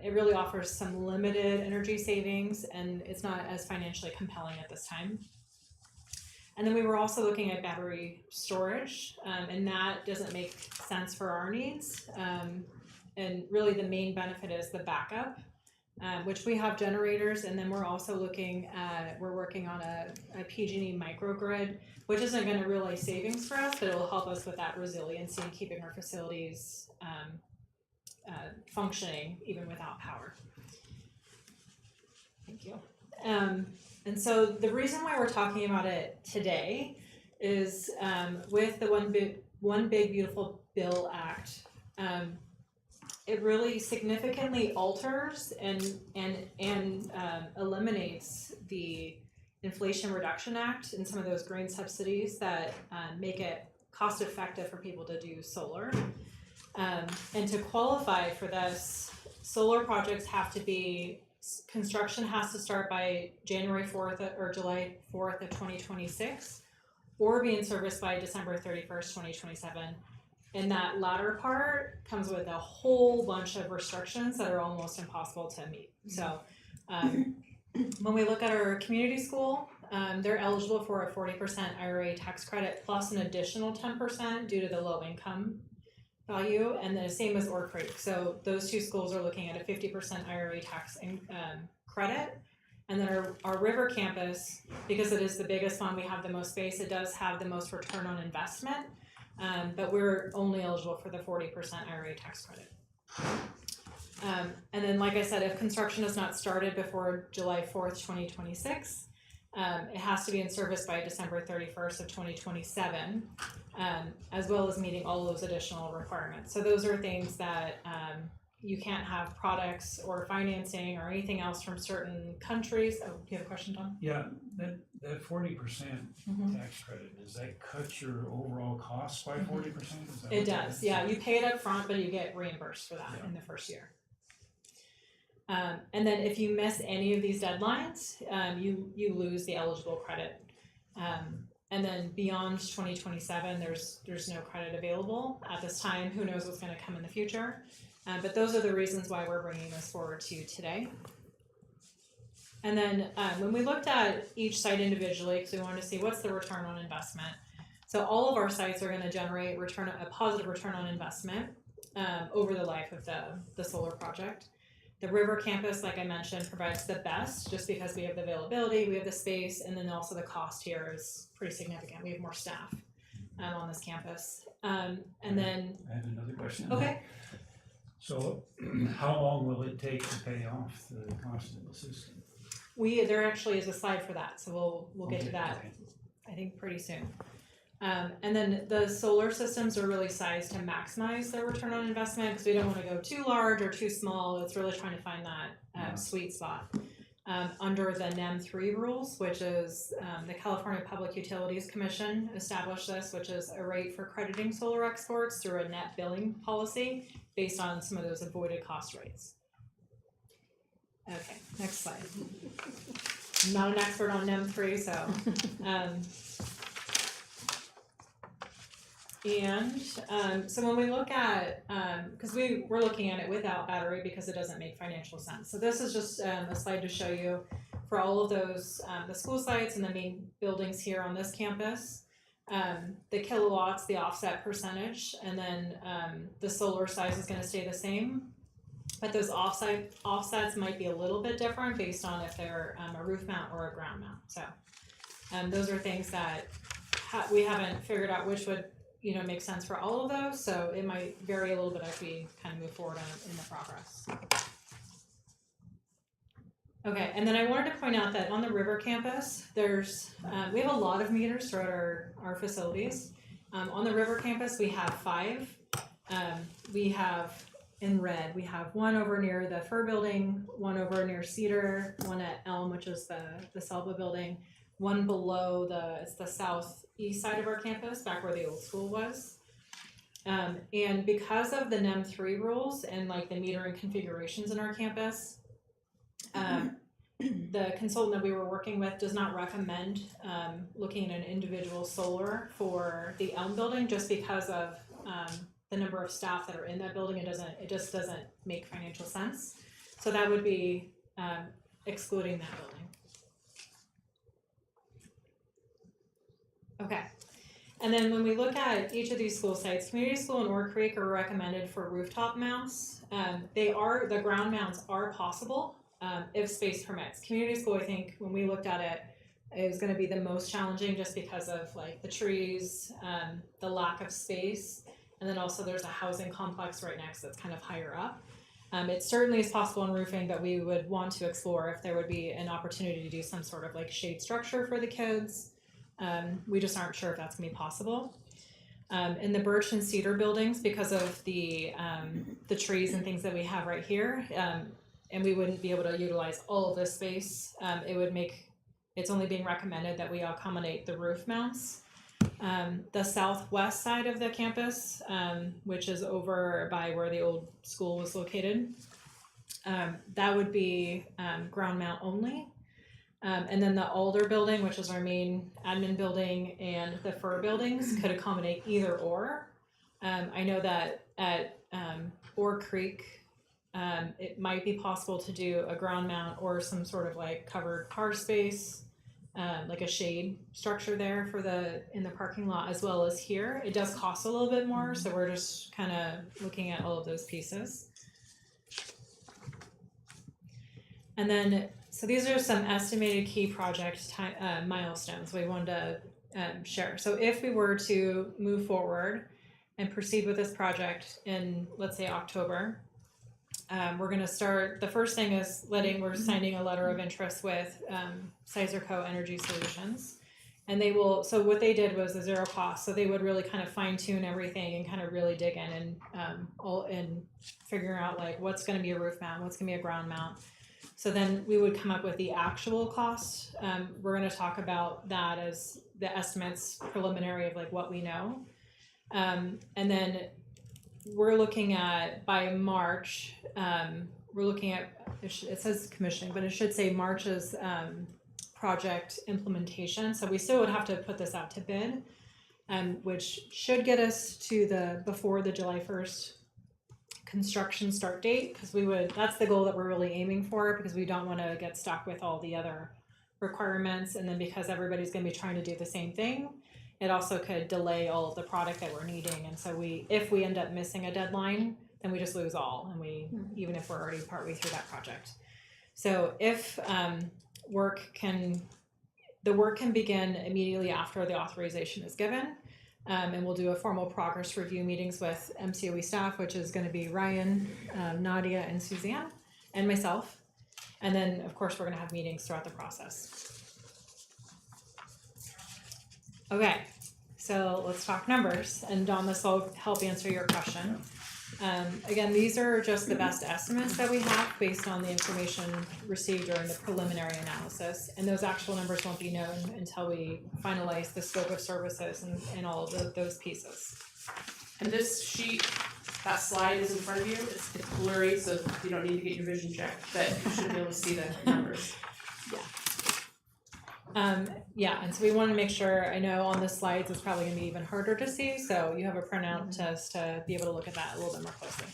[SPEAKER 8] it really offers some limited energy savings and it's not as financially compelling at this time. And then we were also looking at battery storage, and that doesn't make sense for our needs. And really the main benefit is the backup, which we have generators, and then we're also working on a PG&E microgrid, which isn't going to realize savings for us, but it will help us with that resiliency and keeping our facilities functioning even without power. Thank you. And so the reason why we're talking about it today is with the One Big Beautiful Bill Act, it really significantly alters and eliminates the Inflation Reduction Act and some of those green subsidies that make it cost effective for people to do solar. And to qualify for this, solar projects have to be, construction has to start by January 4th or July 4th of 2026, or be in service by December 31st, 2027. And that latter part comes with a whole bunch of restrictions that are almost impossible to meet. So when we look at our community school, they're eligible for a 40% IRA tax credit plus an additional 10% due to the low income value, and the same as Ore Creek. So those 2 schools are looking at a 50% IRA tax credit. And then our River campus, because it is the biggest one, we have the most space, it does have the most return on investment, but we're only eligible for the 40% IRA tax credit. And then, like I said, if construction is not started before July 4th, 2026, It has to be in service by December 31st of 2027, as well as meeting all those additional requirements. So those are things that you can't have products or financing or anything else from certain countries. Oh, do you have a question, Tom?
[SPEAKER 3] Yeah, that 40% tax credit, does that cut your overall costs by 40%?
[SPEAKER 8] It does, yeah. You pay it up front, but you get reimbursed for that in the first year. And then if you miss any of these deadlines, you lose the eligible credit. And then beyond 2027, there's no credit available at this time. Who knows what's going to come in the future? But those are the reasons why we're bringing this forward to you today. And then when we looked at each site individually, because we wanted to see what's the return on investment. So all of our sites are going to generate a positive return on investment over the life of the solar project. The river campus, like I mentioned, provides the best just because we have the availability, we have the space, and then also the cost here is pretty significant. We have more staff on this campus. And then,
[SPEAKER 3] I have another question.
[SPEAKER 8] okay,
[SPEAKER 3] So how long will it take to pay off the cost of the system?
[SPEAKER 8] there actually is a slide for that, so we'll get to that,
[SPEAKER 3] Okay.
[SPEAKER 8] I think, pretty soon. And then the solar systems are really sized to maximize their return on investment because we don't want to go too large or too small. It's really trying to find that sweet spot. Under the NEM 3 rules, which is the California Public Utilities Commission established this, which is a rate for crediting solar exports through a net billing policy based on some of those avoided cost rates. Okay, next slide. I'm not an expert on NEM 3, so. So when we look at, because we're looking at it without battery because it doesn't make financial sense. So this is just a slide to show you for all of those, the school sites and the main buildings here on this campus, the kilowatts, the offset percentage, and then the solar size is going to stay the same. But those offsets might be a little bit different based on if they're a roof mount or a ground mount. So those are things that we haven't figured out which would make sense for all of those, so it might vary a little bit as we kind of move forward in the progress. Okay, and then I wanted to point out that on the river campus, we have a lot of meters throughout our facilities. On the river campus, we have 5. We have in red, we have one over near the Fur building, one over near Cedar, one at Elm, which is the Selva building, one below it's the southeast side of our campus, back where the old school was. And because of the NEM 3 rules and like the metering configurations in our campus, the consultant that we were working with does not recommend looking at an individual solar for the Elm building just because of the number of staff that are in that building. It just doesn't make financial sense. So that would be excluding that building. Okay, and then when we look at each of these school sites, Community School and Ore Creek are recommended for rooftop mounts. The ground mounts are possible if space permits. Community School, I think, when we looked at it, is going to be the most challenging just because of like the trees, the lack of space, and then also there's a housing complex right next that's kind of higher up. It certainly is possible in roofing, but we would want to explore if there would be an opportunity to do some sort of like shade structure for the kids. We just aren't sure if that's gonna be possible. In the birch and cedar buildings, because of the trees and things that we have right here, and we wouldn't be able to utilize all of this space, it's only being recommended that we accommodate the roof mounts. The southwest side of the campus, which is over by where the old school was located, that would be ground mount only. And then the Alder building, which is our main admin building, and the Fur buildings could accommodate either or. I know that at Ore Creek, it might be possible to do a ground mount or some sort of like covered car space, like a shade structure there in the parking lot, as well as here. It does cost a little bit more, so we're just kind of looking at all of those pieces. And then, so these are some estimated key project milestones we wanted to share. So if we were to move forward and proceed with this project in, let's say, October, we're gonna start, the first thing is we're signing a letter of interest with Sizer Co. Energy Solutions. And they will, so what they did was a zero cost, so they would really kind of fine tune everything and kind of really dig in and figuring out like what's gonna be a roof mount, what's gonna be a ground mount. So then we would come up with the actual cost. We're gonna talk about that as the estimates preliminary of like what we know. And then we're looking at, by March, we're looking at, it says commissioning, but it should say March's project implementation. So we still would have to put this out to bid, which should get us to before the July 1st construction start date, because that's the goal that we're really aiming for, because we don't want to get stuck with all the other requirements, and then because everybody's going to be trying to do the same thing, it also could delay all of the product that we're needing. And so if we end up missing a deadline, then we just lose all, and even if we're already partway through that project. So if the work can begin immediately after the authorization is given. And we'll do a formal progress review meetings with MCOE staff, which is going to be Ryan, Nadia, and Suzanne, and myself. And then, of course, we're going to have meetings throughout the process. Okay, so let's talk numbers. And Dawn, this will help answer your question. Again, these are just the best estimates that we have based on the information received during the preliminary analysis. And those actual numbers won't be known until we finalize the scope of services and all of those pieces.
[SPEAKER 2] And this sheet, that slide is in front of you. It's blurry, so you don't need to get your vision checked, but you should be able to see the numbers.
[SPEAKER 8] Yeah, and so we want to make sure, I know on the slides it's probably going to be even harder to see, so you have a printout to be able to look at that a little bit more closely.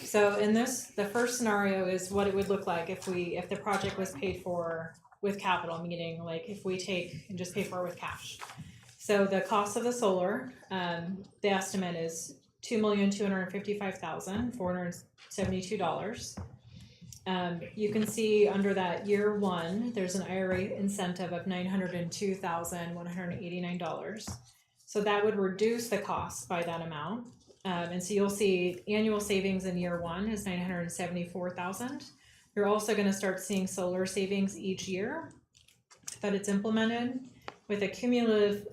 [SPEAKER 8] So in this, the first scenario is what it would look like if the project was paid for with capital, meaning like if we take and just pay for it with cash. So the cost of the solar, the estimate is $2,255,472. You can see under that year one, there's an IRA incentive of $902,189. So that would reduce the cost by that amount. And so you'll see annual savings in year one is $974,000. You're also going to start seeing solar savings each year that it's implemented, with a cumulative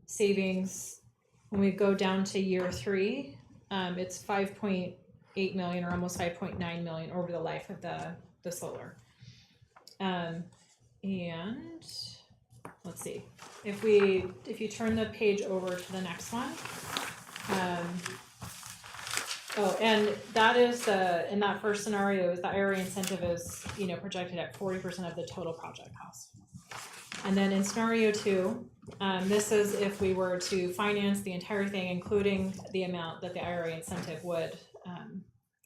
[SPEAKER 8] savings when we go down to year three. It's 5.8 million or almost 5.9 million over the life of the solar. And let's see, if you turn the page over to the next one. And that is in that first scenario, is the IRA incentive is projected at 40% of the total project cost. And then in scenario two, this is if we were to finance the entire thing, including the amount that the IRA incentive would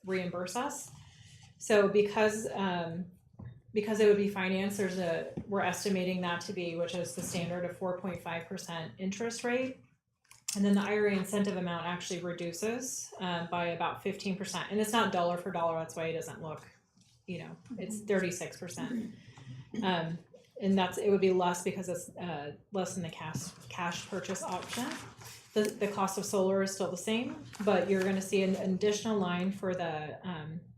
[SPEAKER 8] reimburse us. So because it would be financed, we're estimating that to be, which is the standard of 4.5% interest rate. And then the IRA incentive amount actually reduces by about 15%. And it's not dollar for dollar, that's why it doesn't look, it's 36%. And it would be less because it's less than the cash purchase option. The cost of solar is still the same, but you're going to see an additional line for the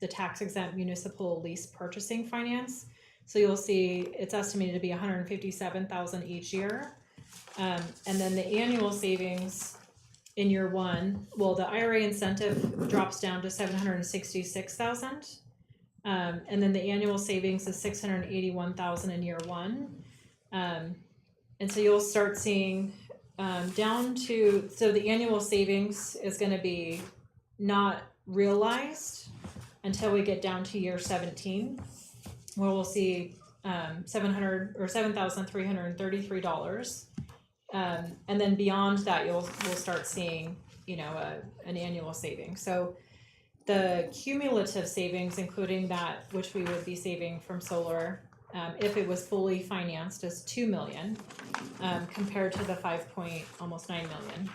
[SPEAKER 8] tax exempt municipal lease purchasing finance. So you'll see it's estimated to be $157,000 each year. And then the annual savings in year one, the IRA incentive drops down to $766,000. And then the annual savings is $681,000 in year one. And so you'll start seeing so the annual savings is going to be not realized until we get down to year 17, where we'll see $7,333. And then beyond that, we'll start seeing, an annual saving. So the cumulative savings, including that which we would be saving from solar, if it was fully financed, is $2 million, compared to the almost $9 million,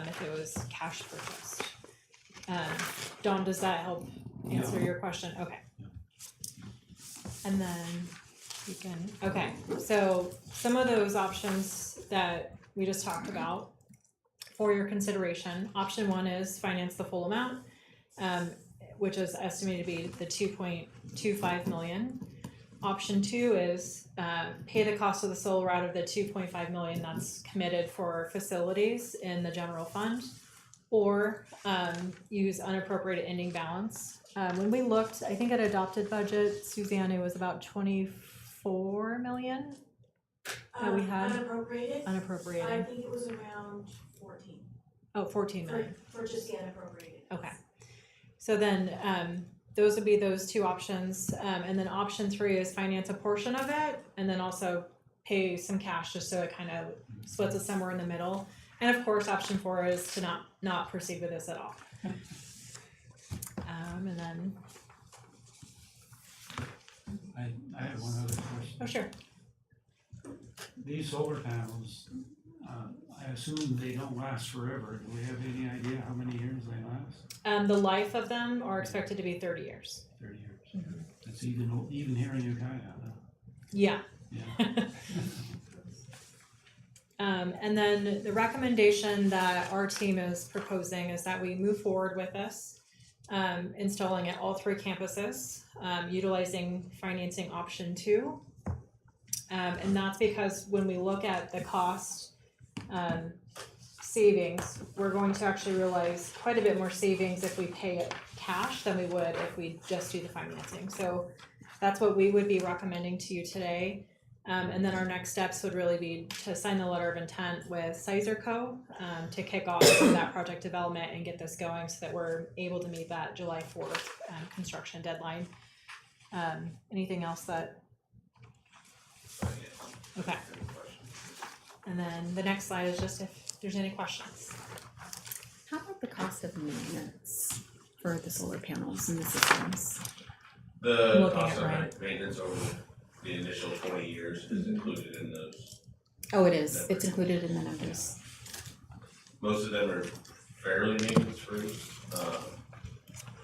[SPEAKER 8] if it was cash purchased. Dawn, does that help answer your question? Okay. And then okay, so some of those options that we just talked about for your consideration. Option one is finance the full amount. which is estimated to be the 2.25 million. Option 2 is pay the cost of the solar out of the 2.5 million that's committed for facilities in the general fund, or use unappropriated ending balance. When we looked, I think at adopted budget, Suzanne, it was about 24 million that we had.
[SPEAKER 7] Unappropriated? I
[SPEAKER 8] Unappropriated.
[SPEAKER 7] think it was around 14.
[SPEAKER 8] Oh, 14 million.
[SPEAKER 7] For just the unappropriated.
[SPEAKER 8] Okay. So then those would be those two options. And then option 3 is finance a portion of it and then also pay some cash just so it kind of splits it somewhere in the middle. And of course, option 4 is to not proceed with this at all. And then,
[SPEAKER 3] I have one other question.
[SPEAKER 8] oh, sure.
[SPEAKER 3] These solar panels, I assume they don't last forever. Do we have any idea how many years they last?
[SPEAKER 8] The life of them are expected to be 30 years.
[SPEAKER 3] 30 years. That's even here in Ukiah, huh?
[SPEAKER 8] Yeah.
[SPEAKER 3] Yeah.
[SPEAKER 8] And then the recommendation that our team is proposing is that we move forward with this, installing at all 3 campuses, utilizing financing option 2. And that's because when we look at the cost savings, we're going to actually realize quite a bit more savings if we pay it cash than we would if we just do the financing. So that's what we would be recommending to you today. And then our next steps would really be to sign the letter of intent with Sizer Co. To kick off that project development and get this going so that we're able to meet that July 4th construction deadline. Anything else that? Okay. And then the next slide is just if there's any questions.
[SPEAKER 4] How about the cost of maintenance for the solar panels and the systems?
[SPEAKER 9] The
[SPEAKER 8] Looking
[SPEAKER 9] cost
[SPEAKER 8] at
[SPEAKER 9] of
[SPEAKER 8] Ryan.
[SPEAKER 9] maintenance over the initial 20 years is included in those.
[SPEAKER 4] Oh, it is. It's included in the numbers.
[SPEAKER 9] Most of them are fairly maintenance free.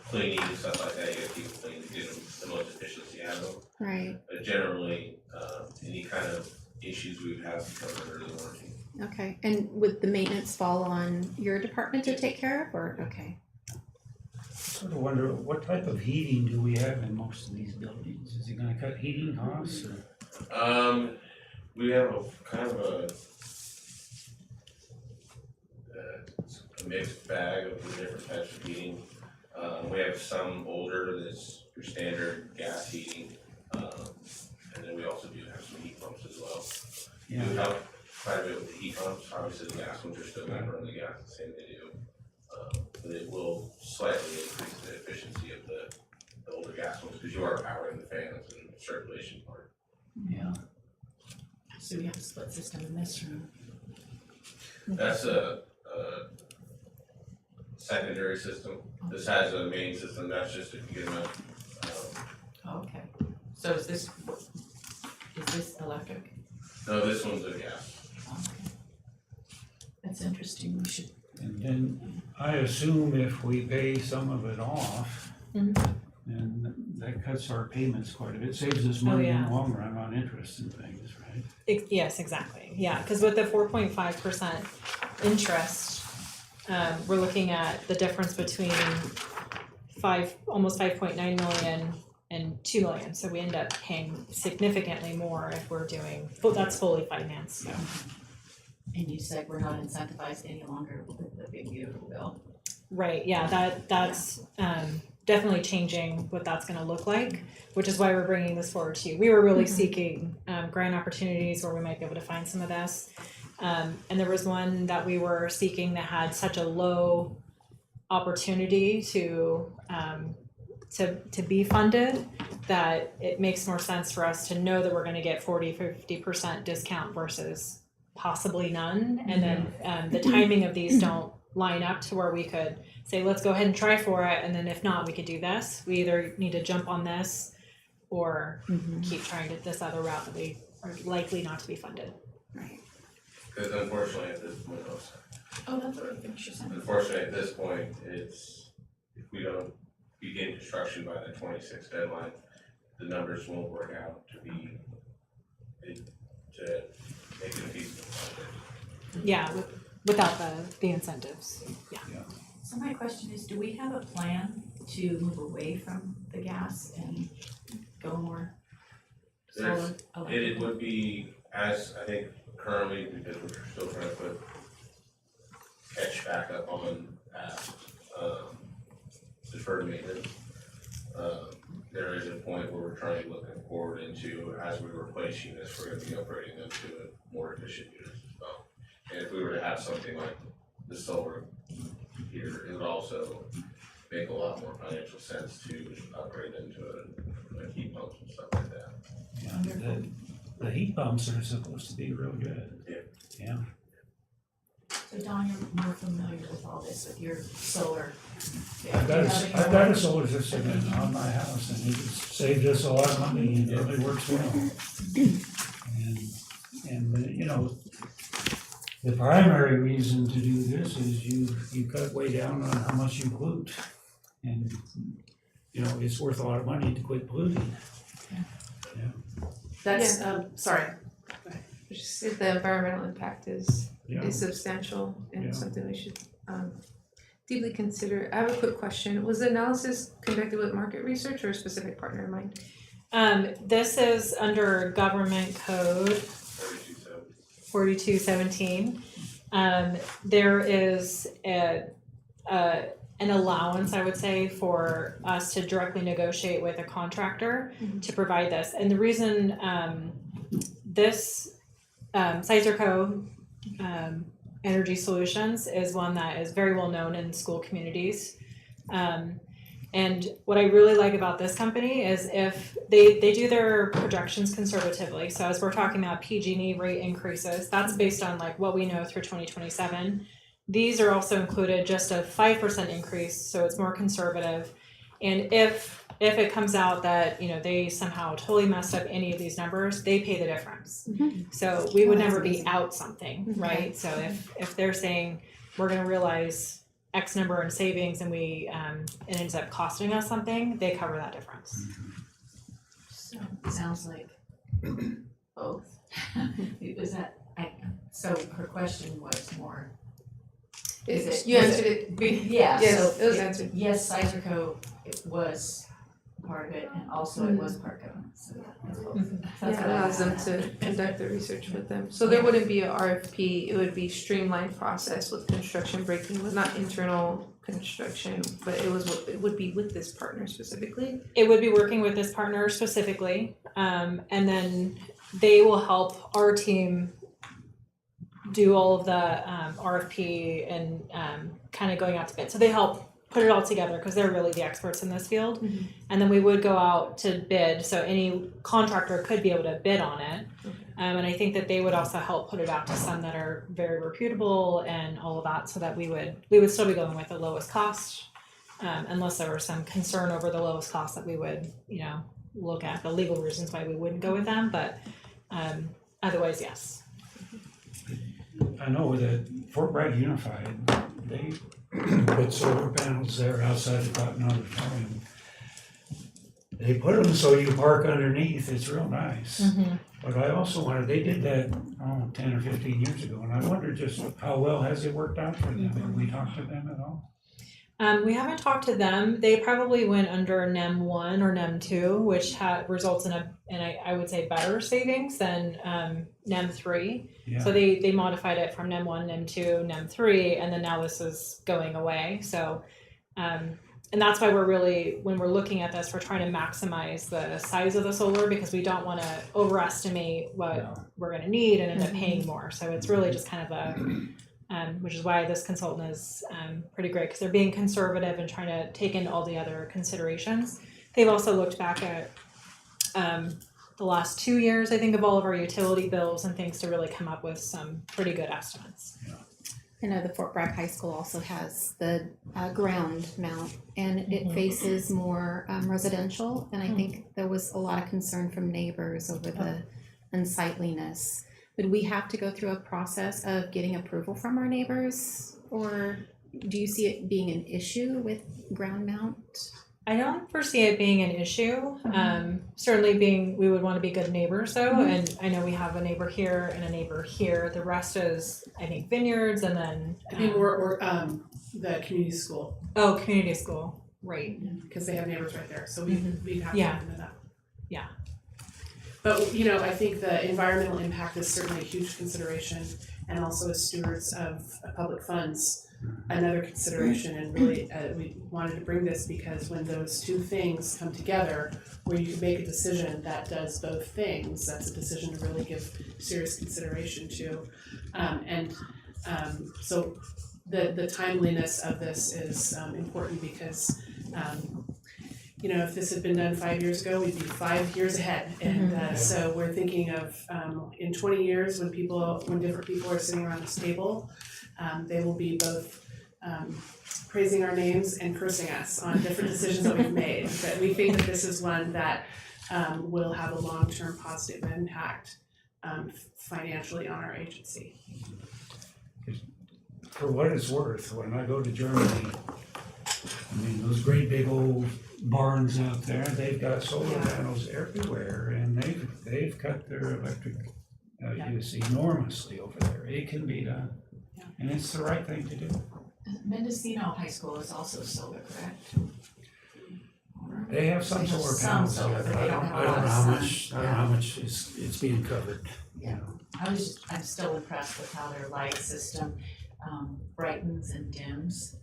[SPEAKER 9] Cleaning, stuff like that, you gotta keep it clean to get them the most efficiency out of them.
[SPEAKER 4] Right.
[SPEAKER 9] But generally, any kind of issues we would have covered under the warranty.
[SPEAKER 4] Okay. And would the maintenance fall on your department to take care of, or okay?
[SPEAKER 3] Sort of wonder, what type of heating do we have in most of these buildings? Is it gonna cut heating costs or?
[SPEAKER 9] We have a kind of a mixed bag of the different types of heating. We have some older that's your standard gas heating, and then we also do have some heat pumps as well.
[SPEAKER 3] Yeah.
[SPEAKER 9] We help quite a bit with the heat pumps. Obviously, the gas ones are still gonna run the gas the same they do. But it will slightly increase the efficiency of the older gas ones because you are powering the fans and the circulation part.
[SPEAKER 3] Yeah.
[SPEAKER 1] So we have a split system in this room.
[SPEAKER 9] That's a secondary system. This has a main system, that's just if you get enough.
[SPEAKER 1] Okay. So is this electric?
[SPEAKER 9] No, this one's a gas.
[SPEAKER 1] Okay. That's interesting. We should.
[SPEAKER 3] And then I assume if we pay some of it off,
[SPEAKER 8] Mhm.
[SPEAKER 3] then that cuts our payments quite a bit, saves us money in
[SPEAKER 8] yeah.
[SPEAKER 3] the long run on interest and things, right?
[SPEAKER 8] Yes, exactly. Yeah, because with the 4.5% interest, we're looking at the difference between almost 5.9 million and 2 million. So we end up paying significantly more if we're doing, that's fully financed. So.
[SPEAKER 1] And you said we're not incentivized any longer with the big beautiful bill.
[SPEAKER 8] Right, yeah, that's definitely changing what that's gonna look like, which is why we're bringing this forward to you. We were really seeking grant opportunities where we might be able to find some of this. And there was one that we were seeking that had such a low opportunity to be funded that it makes more sense for us to know that we're gonna get 40-50% discount versus possibly none. And then the timing of these don't line up to where we could say, let's go ahead and try for it, and then if not, we could do this. We either need to jump on this or keep trying to this other route that we are likely not to be funded.
[SPEAKER 4] Right.
[SPEAKER 9] Because unfortunately at this point,
[SPEAKER 1] Oh, that's what I think she said.
[SPEAKER 9] unfortunately at this point, it's, if we don't begin construction by the 26th deadline, the numbers won't work out to be, to make it a feasible project.
[SPEAKER 8] Yeah, without the incentives, yeah.
[SPEAKER 1] So my question is, do we have a plan to move away from the gas and go more
[SPEAKER 9] There's-
[SPEAKER 1] solar
[SPEAKER 9] It
[SPEAKER 1] electrical?
[SPEAKER 9] would be, as I think currently, because we're still trying to catch back up on deferred maintenance. There is a point where we're trying to look forward into, as we replace units, we're gonna be upgrading them to more efficient units as well. And if we were to have something like the solar here, it would also make a lot more financial sense to upgrade them to a heat pumps and stuff like that.
[SPEAKER 3] Yeah, the heat pumps are supposed to be real good. Yeah.
[SPEAKER 1] So Don, you're more familiar with all this with your solar.
[SPEAKER 3] I've got a solar system on my house and it saved us a lot of money and it really works well. And you know, the primary reason to do this is you cut way down on how much you pollute. And, you know, it's worth a lot of money to quit polluting.
[SPEAKER 2] That's, sorry.
[SPEAKER 5] Just that the environmental impact is
[SPEAKER 3] Yeah.
[SPEAKER 5] substantial and
[SPEAKER 3] Yeah.
[SPEAKER 5] something we should deeply consider. I have a quick question. Was the analysis conducted with market research or a specific partner in mind?
[SPEAKER 8] This is under government code
[SPEAKER 9] 4217.
[SPEAKER 8] 4217. There is an allowance, I would say, for us to directly negotiate with a contractor to provide this. And the reason this Sizerco Energy Solutions is one that is very well known in school communities. And what I really like about this company is if they do their projections conservatively. So as we're talking about PG&E rate increases, that's based on like what we know through 2027. These are also included just a 5% increase, so it's more conservative. And if it comes out that, you know, they somehow totally messed up any of these numbers, they pay the difference. So we would never be out something, right? So if they're saying we're gonna realize X number in savings and it ends up costing us something, they cover that difference.
[SPEAKER 1] So it sounds like both. Is that, so her question was more, is it?
[SPEAKER 5] You answered it.
[SPEAKER 1] Yeah,
[SPEAKER 5] Yes,
[SPEAKER 1] so
[SPEAKER 5] it was answered.
[SPEAKER 1] yes, Sizerco, it was part of it, and also it was part government, so that's both. That's
[SPEAKER 5] Yeah,
[SPEAKER 1] what I
[SPEAKER 5] allows them
[SPEAKER 1] was-
[SPEAKER 5] to conduct the research with them. So there wouldn't be a RFP, it would be streamlined process with construction breaking, with not internal construction, but it would be with this partner specifically.
[SPEAKER 8] It would be working with this partner specifically, and then they will help our team do all of the RFP and kind of going out to bid. So they help put it all together because they're really the experts in this field. And then we would go out to bid, so any contractor could be able to bid on it. And I think that they would also help put it out to some that are very reputable and all of that, so that we would still be going with the lowest cost, unless there were some concern over the lowest cost that we would, you know, look at the legal reasons why we wouldn't go with them. But otherwise, yes.
[SPEAKER 3] I know that Fort Bragg Unified, they put solar panels there outside the Cotton Auditorium. They put them so you park underneath, it's real nice. But I also wanted, they did that, 10 or 15 years ago, and I wondered just how well has it worked out for them? Have we talked to them at all?
[SPEAKER 8] We haven't talked to them. They probably went under NEM 1 or NEM 2, which results in I would say better savings than NEM 3.
[SPEAKER 3] Yeah.
[SPEAKER 8] So they modified it from NEM 1, NEM 2, NEM 3, and then now this is going away. So, and that's why we're really, when we're looking at this, we're trying to maximize the size of the solar because we don't want to overestimate what we're going to need and end up paying more. So it's really just kind of a which is why this consultant is pretty great because they're being conservative and trying to take into all the other considerations. They've also looked back at the last 2 years, I think, of all of our utility bills and things to really come up with some pretty good estimates.
[SPEAKER 4] I know the Fort Bragg High School also has the ground mount, and it faces more residential, and I think there was a lot of concern from neighbors over the unsightliness. Would we have to go through a process of getting approval from our neighbors, or do you see it being an issue with ground mount?
[SPEAKER 8] I don't foresee it being an issue. Certainly we would want to be good neighbors though, and I know we have a neighbor here and a neighbor here. The rest is, I think, vineyards and then
[SPEAKER 2] I think more the community school.
[SPEAKER 8] community school.
[SPEAKER 2] right, because they have neighbors right there, so we'd have to
[SPEAKER 4] Yeah.
[SPEAKER 2] open it up. Yeah. But, you know, I think the environmental impact is certainly a huge consideration, and also as stewards of public funds, another consideration, and really, we wanted to bring this because when those two things come together, where you can make a decision that does both things, that's a decision to really give serious consideration to. So the timeliness of this is important because, you know, if this had been done 5 years ago, we'd be 5 years ahead. And so we're thinking of in 20 years when different people are sitting around this table, they will be both praising our names and cursing us on different decisions that we've made. But we think that this is one that will have a long-term positive impact financially on our agency.
[SPEAKER 3] For what it's worth, when I go to Germany, I mean, those great big old barns out there, they've got solar panels everywhere, and they've cut their electric use enormously over there. It can be done, and it's the right thing to do.
[SPEAKER 1] Mendocino High School is also solar, correct?
[SPEAKER 3] They have some
[SPEAKER 1] They have
[SPEAKER 3] solar
[SPEAKER 1] some
[SPEAKER 3] panels
[SPEAKER 1] solar,
[SPEAKER 3] there,
[SPEAKER 1] but
[SPEAKER 3] but
[SPEAKER 1] they
[SPEAKER 3] I
[SPEAKER 1] don't
[SPEAKER 3] don't
[SPEAKER 1] have a lot
[SPEAKER 3] know
[SPEAKER 1] of
[SPEAKER 3] how
[SPEAKER 1] sun.
[SPEAKER 3] much, I don't know how much it's being covered.
[SPEAKER 1] Yeah. I'm still impressed with how their light system brightens and dims,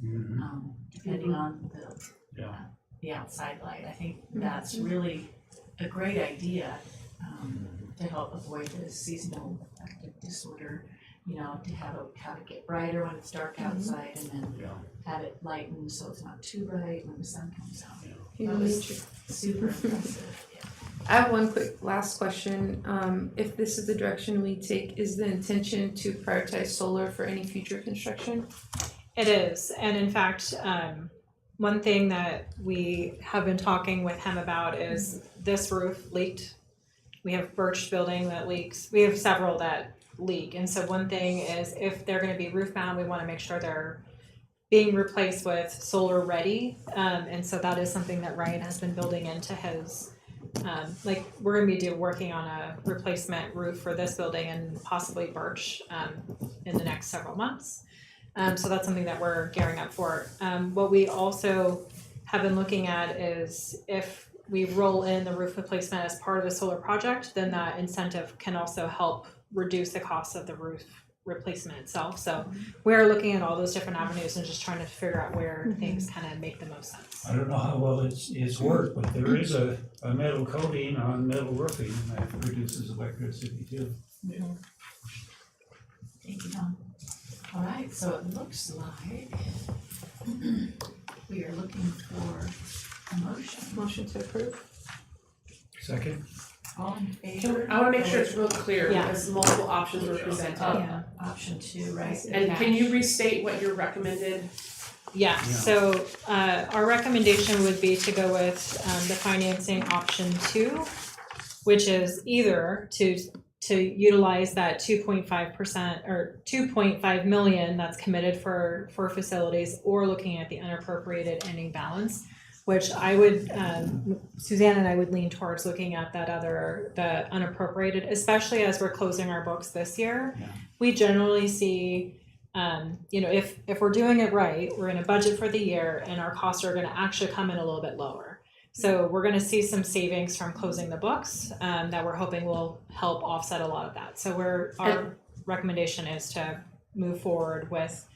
[SPEAKER 1] depending on the outside light. I think that's really a great idea to help avoid the seasonal affective disorder. You know, to have it get brighter when it's dark outside, and then have it lighten so it's not too bright when the sun comes out. That was super impressive.
[SPEAKER 5] I have one quick last question. If this is the direction we take, is the intention to prioritize solar for any future construction?
[SPEAKER 8] It is, and in fact, one thing that we have been talking with him about is this roof leaked. We have birch building that leaks. We have several that leak, and so one thing is if they're going to be roof mounted, we want to make sure they're being replaced with solar ready, and so that is something that Ryan has been building into his. Like we're going to be working on a replacement roof for this building and possibly birch in the next several months. So that's something that we're gearing up for. What we also have been looking at is if we roll in the roof replacement as part of the solar project, then that incentive can also help reduce the cost of the roof replacement itself. So we're looking at all those different avenues and just trying to figure out where things kind of make the most sense.
[SPEAKER 3] I don't know how well it's worked, but there is a metal coating on metal roofing that produces electricity too.
[SPEAKER 1] Thank you, Don. All right, so it looks like we are looking for a motion.
[SPEAKER 5] Motion to approve?
[SPEAKER 3] Second?
[SPEAKER 1] All in favor?
[SPEAKER 2] I want to make sure it's real clear
[SPEAKER 8] Yeah.
[SPEAKER 2] because multiple options were presented.
[SPEAKER 1] Option 2, right?
[SPEAKER 2] And can you restate what your recommended?
[SPEAKER 8] Yeah, so our recommendation would be to go with the financing option 2, which is either to utilize that 2.5% or 2.5 million that's committed for facilities, or looking at the unappropriated ending balance, which I would, Suzanne and I would lean towards looking at the unappropriated, especially as we're closing our books this year.
[SPEAKER 3] Yeah.
[SPEAKER 8] We generally see, if we're doing it right, we're in a budget for the year and our costs are gonna actually come in a little bit lower. So we're gonna see some savings from closing the books that we're hoping will help offset a lot of that. So our recommendation is to move forward with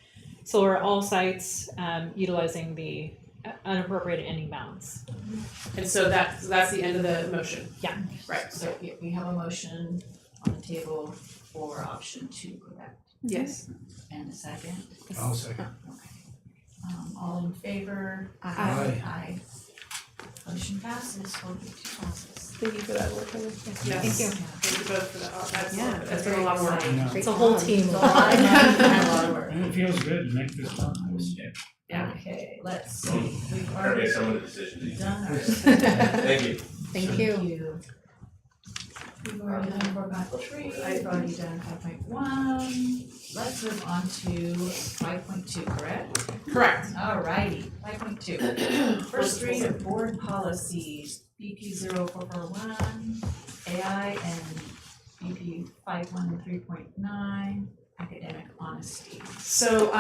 [SPEAKER 8] solar at all sites, utilizing the unappropriated ending balance.
[SPEAKER 2] And so that's the end of the motion.
[SPEAKER 8] Yeah.
[SPEAKER 2] Right.
[SPEAKER 1] So we have a motion on the table for option 2, correct?
[SPEAKER 5] Yes.
[SPEAKER 1] And a second?
[SPEAKER 3] I'll second.
[SPEAKER 1] Okay. All in favor?
[SPEAKER 3] Aye.
[SPEAKER 1] Aye. Motion passes, 4-2 passes.
[SPEAKER 5] Thank you for that work, Heather.
[SPEAKER 2] Yes.
[SPEAKER 8] Thank you.
[SPEAKER 2] Thank you both for that.
[SPEAKER 8] Yeah,
[SPEAKER 2] That's been a lot of work.
[SPEAKER 3] Yeah.
[SPEAKER 8] It's a whole team.
[SPEAKER 1] It's a lot of money and a lot of work.
[SPEAKER 3] And it feels good to make this progress.
[SPEAKER 2] Yeah.
[SPEAKER 1] Okay, let's see, we've
[SPEAKER 9] Or
[SPEAKER 1] already
[SPEAKER 9] make some of the decisions.
[SPEAKER 1] done our.
[SPEAKER 9] Thank you.
[SPEAKER 4] Thank you.
[SPEAKER 1] We've already done 4.3, I've already done 5.1, let's move on to 5.2, correct?
[SPEAKER 2] Correct.
[SPEAKER 1] Alrighty, 5.2. First read of board policies, BP 0441, AI and BP 51 and 3.9, academic honesty?
[SPEAKER 2] So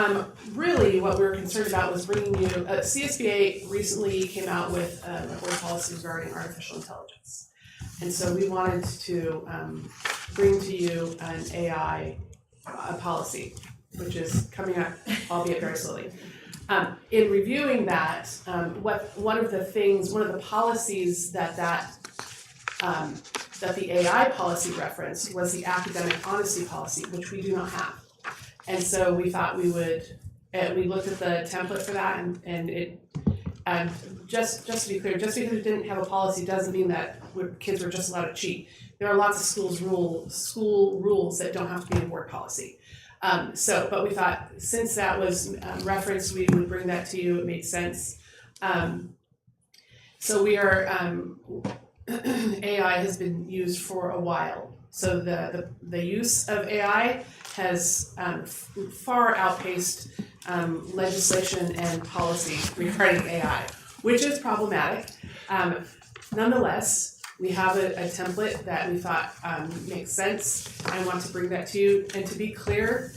[SPEAKER 2] really what we were concerned about was bringing you, CSBA recently came out with a board policy regarding artificial intelligence. And so we wanted to bring to you an AI policy, which is coming up, albeit very slowly. In reviewing that, one of the policies that the AI policy referenced was the academic honesty policy, which we do not have. And so we thought we would, we looked at the template for that and it, just to be clear, just because we didn't have a policy doesn't mean that kids were just allowed to cheat. There are lots of school rules that don't have to be in board policy. But we thought since that was referenced, we would bring that to you, it made sense. So we are, AI has been used for a while. So the use of AI has far outpaced legislation and policy regarding AI, which is problematic. Nonetheless, we have a template that we thought makes sense. I want to bring that to you. And to be clear,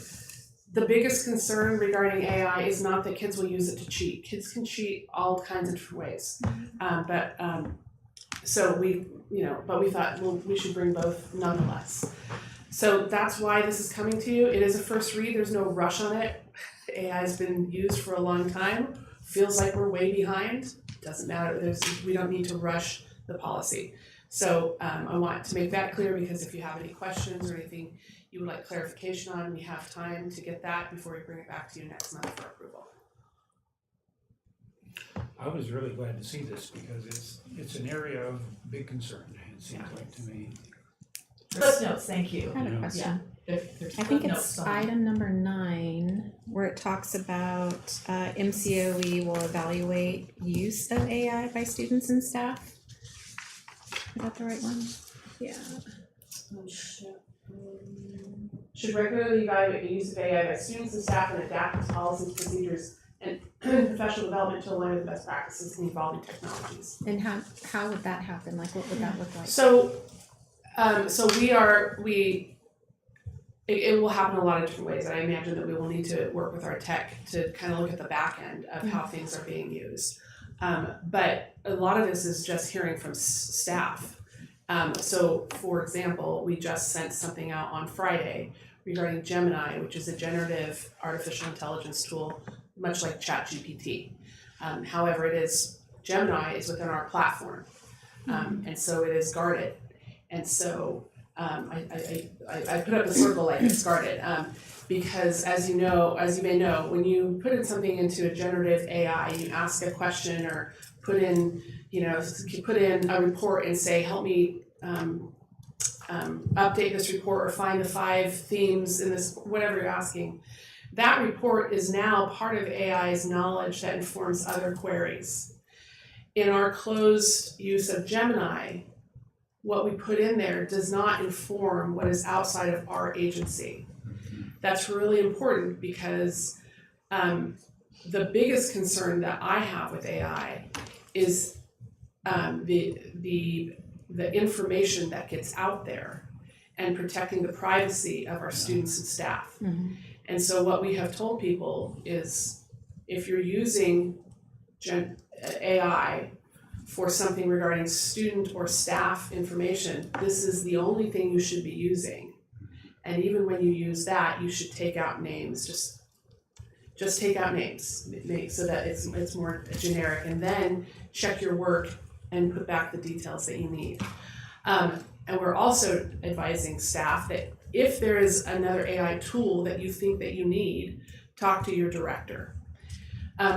[SPEAKER 2] the biggest concern regarding AI is not that kids will use it to cheat. Kids can cheat all kinds of different ways. So we thought, well, we should bring both nonetheless. So that's why this is coming to you. It is a first read. There's no rush on it. AI has been used for a long time. Feels like we're way behind. Doesn't matter. We don't need to rush the policy. So I want to make that clear because if you have any questions or anything you would like clarification on, we have time to get that before we bring it back to you next month for approval.
[SPEAKER 3] I was really glad to see this because it's an area of big concern, it seems like to me.
[SPEAKER 1] Footnotes, thank you.
[SPEAKER 4] I have a question.
[SPEAKER 1] There's
[SPEAKER 4] I think
[SPEAKER 1] footnotes
[SPEAKER 4] it's
[SPEAKER 1] on-
[SPEAKER 4] item number 9, where it talks about MCOE will evaluate use of AI by students and staff. Is that the right one? Yeah.
[SPEAKER 2] Should regularly evaluate the use of AI by students and staff and adapt its policies, procedures, and professional development to align with best practices in evolving technologies.
[SPEAKER 4] And how would that happen? Like, what would that look like?
[SPEAKER 2] So it will happen a lot of different ways. I imagine that we will need to work with our tech to kind of look at the back end of how things are being used. But a lot of this is just hearing from staff. So for example, we just sent something out on Friday regarding Gemini, which is a generative artificial intelligence tool, much like ChatGPT. However, Gemini is within our platform, and so it is guarded. And so I put up a circle like it's guarded because as you may know, when you put in something into a generative AI, you ask a question or put in a report and say, help me update this report or find the 5 themes in this, whatever you're asking. That report is now part of AI's knowledge that informs other queries. In our closed use of Gemini, what we put in there does not inform what is outside of our agency. That's really important because the biggest concern that I have with AI is the information that gets out there and protecting the privacy of our students and staff.
[SPEAKER 4] Mm-hmm.
[SPEAKER 2] And so what we have told people is if you're using AI for something regarding student or staff information, this is the only thing you should be using. And even when you use that, you should take out names, just take out names so that it's more generic, and then check your work and put back the details that you need. And we're also advising staff that if there is another AI tool that you think that you need, talk to your director.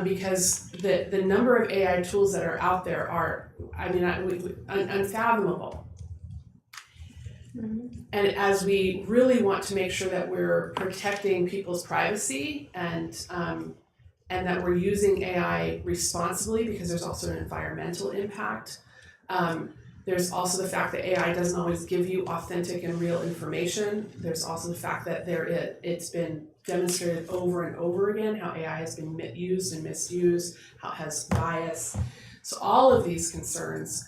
[SPEAKER 2] Because the number of AI tools that are out there are, unfathomable.
[SPEAKER 4] Mm-hmm.
[SPEAKER 2] And as we really want to make sure that we're protecting people's privacy and that we're using AI responsibly, because there's also an environmental impact. There's also the fact that AI doesn't always give you authentic and real information. There's also the fact that it's been demonstrated over and over again how AI has been used and misused, how it has bias. So all of these concerns.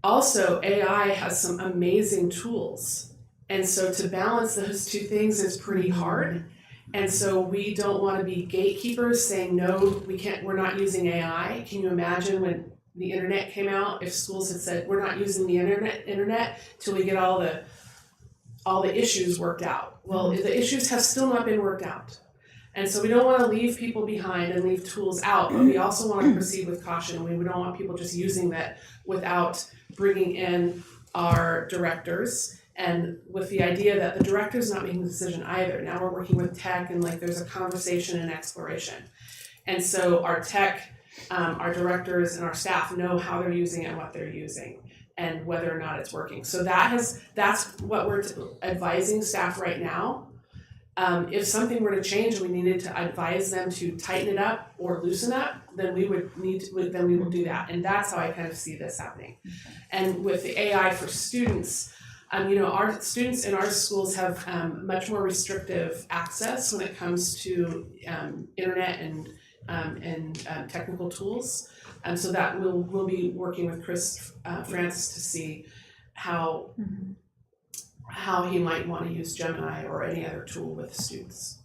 [SPEAKER 2] Also, AI has some amazing tools And so to balance those two things is pretty hard. And so we don't want to be gatekeepers saying, no, we're not using AI. Can you imagine when the internet came out, if schools had said, we're not using the internet till we get all the issues worked out? Well, the issues have still not been worked out. And so we don't want to leave people behind and leave tools out, but we also want to proceed with caution. We don't want people just using that without bringing in our directors, and with the idea that the director's not making the decision either. Now we're working with tech, and like there's a conversation and exploration. And so our tech, our directors and our staff know how they're using it and what they're using and whether or not it's working. So that's what we're advising staff right now. If something were to change and we needed to advise them to tighten it up or loosen up, then we will do that. And that's how I kind of see this happening. And with the AI for students, our students in our schools have much more restrictive access when it comes to internet and technical tools. So that we'll be working with Chris Francis to see how he might want to use Gemini or any other tool with students.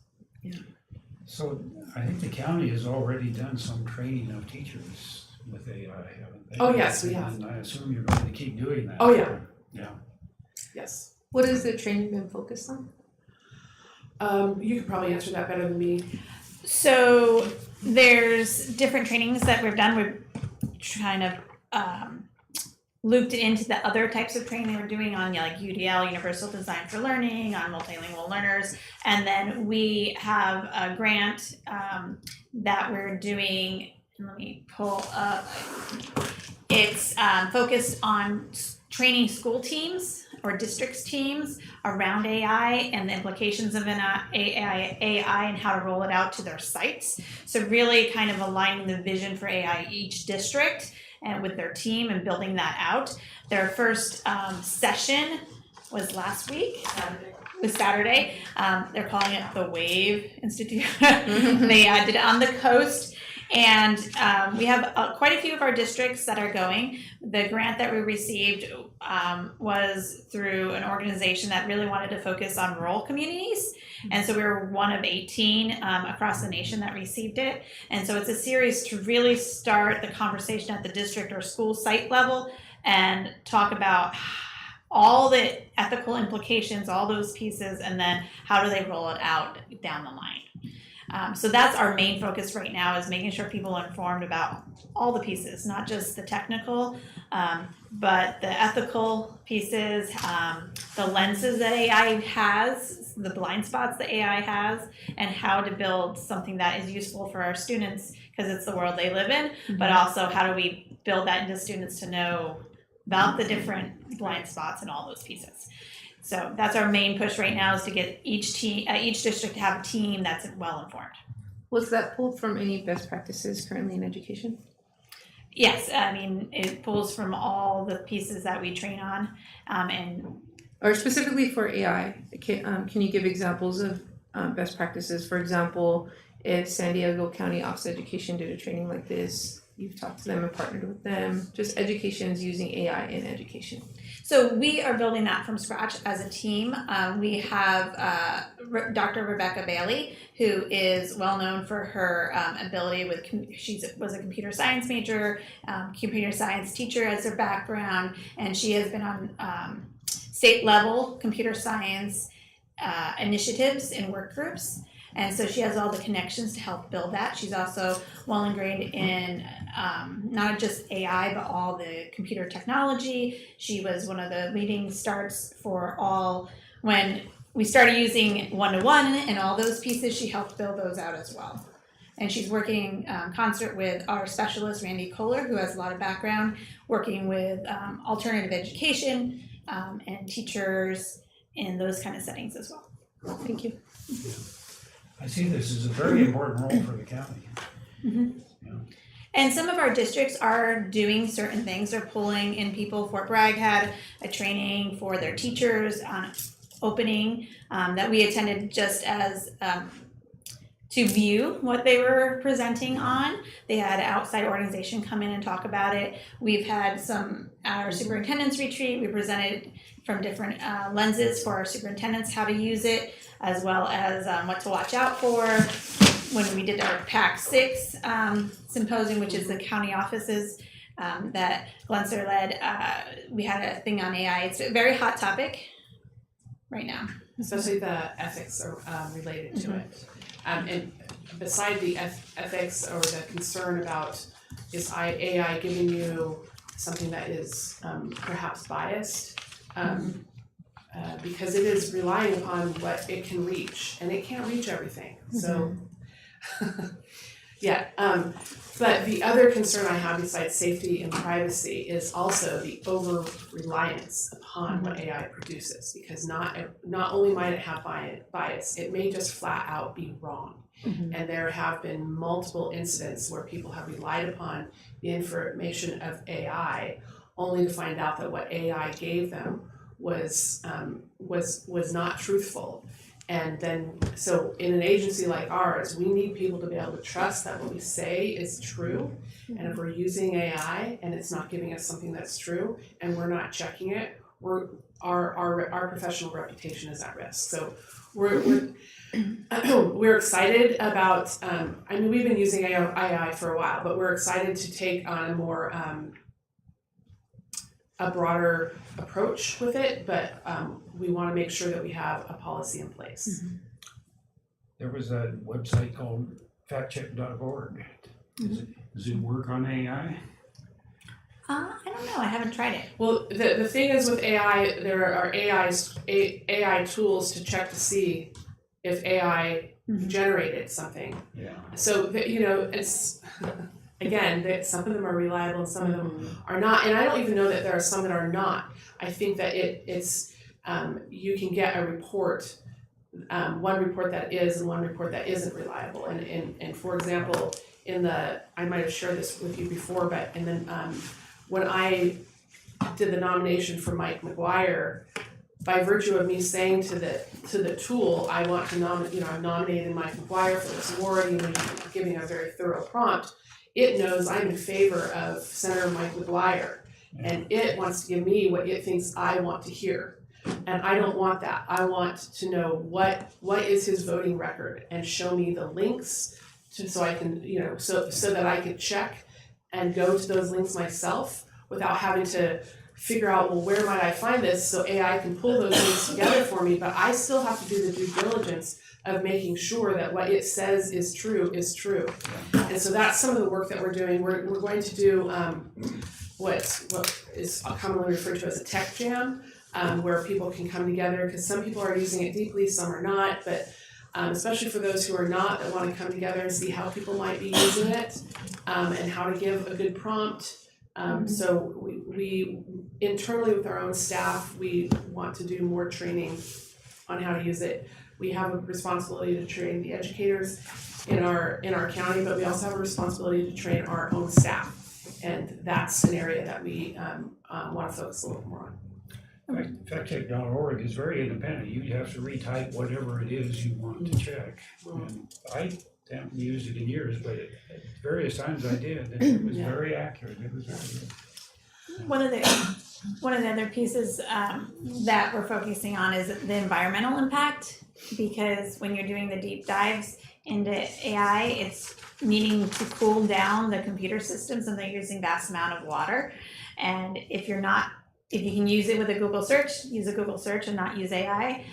[SPEAKER 3] So I think the county has already done some training of teachers with AI, haven't they?
[SPEAKER 2] Oh, yes, we have.
[SPEAKER 3] And I assume you're going to keep doing that.
[SPEAKER 2] Oh, yeah.
[SPEAKER 3] Yeah.
[SPEAKER 2] Yes.
[SPEAKER 5] What has the training been focused on?
[SPEAKER 2] You could probably answer that better than me.
[SPEAKER 6] So there's different trainings that we've done. We've kind of looped it into the other types of training we're doing on like UDL, Universal Design for Learning, on multilingual learners. And then we have a grant that we're doing, let me pull up. It's focused on training school teams or districts teams around AI and the implications of an AI and how to roll it out to their sites. So really kind of aligning the vision for AI each district and with their team and building that out. Their first session was last week. It was Saturday. They're calling it the WAVE Institute. They did it on the coast. And we have quite a few of our districts that are going. The grant that we received was through an organization that really wanted to focus on rural communities. And so we were one of 18 across the nation that received it. And so it's a series to really start the conversation at the district or school site level and talk about all the ethical implications, all those pieces, and then how do they roll it out down the line. So that's our main focus right now, is making sure people are informed about all the pieces, not just the technical, but the ethical pieces, the lenses that AI has, the blind spots that AI has, and how to build something that is useful for our students because it's the world they live in, but also how do we build that into students to know about the different blind spots and all those pieces. So that's our main push right now, is to get each district to have a team that's well informed.
[SPEAKER 5] Was that pulled from any best practices currently in education?
[SPEAKER 6] Yes, I mean, it pulls from all the pieces that we train on,
[SPEAKER 5] Or specifically for AI, can you give examples of best practices? For example, if San Diego County Office of Education did a training like this, you've talked to them and partnered with them, just education's using AI in education.
[SPEAKER 6] So we are building that from scratch as a team. We have Dr. Rebecca Bailey, who is well known for her ability with, she was a computer science major, computer science teacher as her background, and she has been on state level computer science initiatives and work groups. And so she has all the connections to help build that. She's also well ingrained in not just AI, but all the computer technology. She was one of the leading starts for all, when we started using one-to-one and all those pieces, she helped build those out as well. And she's working concert with our specialist, Randy Kohler, who has a lot of background working with alternative education and teachers in those kind of settings as well.
[SPEAKER 5] Thank you.
[SPEAKER 3] I see this as a very important role for the county.
[SPEAKER 6] Mm-hmm.
[SPEAKER 3] Yeah.
[SPEAKER 6] And some of our districts are doing certain things. They're pulling in people. Fort Bragg had a training for their teachers on opening that we attended just as to view what they were presenting on. They had an outside organization come in and talk about it. We've had our superintendent's retreat. We presented from different lenses for our superintendents how to use it, as well as what to watch out for. When we did our PAC 6 symposium, which is the county offices that Glenser led, we had a thing on AI. It's a very hot topic right now.
[SPEAKER 2] Especially the ethics are related to it. And beside the ethics or the concern about is AI giving you something that is perhaps biased, because it is relying upon what it can reach, and it can't reach everything. So, yeah. But the other concern I have besides safety and privacy is also the over-reliance upon what AI produces, because not only might it have bias, it may just flat out be wrong. And there have been multiple incidents where people have relied upon the information of AI only to find out that what AI gave them was not truthful. And then, so in an agency like ours, we need people to be able to trust that what we say is true. And if we're using AI and it's not giving us something that's true, and we're not checking it, our professional reputation is at risk. So we're excited about. I mean, we've been using AI for a while, but we're excited to take on a broader approach with it, but we want to make sure that we have a policy in place.
[SPEAKER 3] There was a website called factcheck.org. Does it work on AI?
[SPEAKER 6] I don't know. I haven't tried it.
[SPEAKER 2] Well, the thing is with AI, there are AI tools to check to see if AI generated something.
[SPEAKER 3] Yeah.
[SPEAKER 2] So it's again that some of them are reliable and some of them are not, and I don't even know that there are some that are not. I think that it's you can get a report, one report that is and one report that isn't reliable. And for example, I might have shared this with you before, but when I did the nomination for Mike McGuire, by virtue of me saying to the tool, I want to nominate, I'm nominating Mike McGuire for this award, even giving a very thorough prompt, it knows I'm in favor of Senator Mike McGuire, and it wants to give me what it thinks I want to hear. And I don't want that. I want to know what is his voting record and show me the links so I can, so that I can check and go to those links myself without having to figure out, well, where might I find this, so AI can pull those links together for me, but I still have to do the due diligence of making sure that what it says is true is true. And so that's some of the work that we're doing. We're going to do what is commonly referred to as a tech jam, where people can come together, because some people are using it deeply, some are not, but especially for those who are not, that want to come together and see how people might be using it, and how to give a good prompt. So we internally with our own staff, we want to do more training on how to use it. We have a responsibility to train the educators in our county, but we also have a responsibility to train our own staff. And that's an area that we want to focus a little more on.
[SPEAKER 3] Factcheck.org is very independent. You have to retype whatever it is you want to check. And I haven't used it in years, but at various times I did, and it was very accurate. It was very good.
[SPEAKER 6] One of the other pieces that we're focusing on is the environmental impact, because when you're doing the deep dives into AI, it's needing to cool down the computer systems, and they're using vast amount of water. And if you can use it with a Google search, use a Google search and not use AI.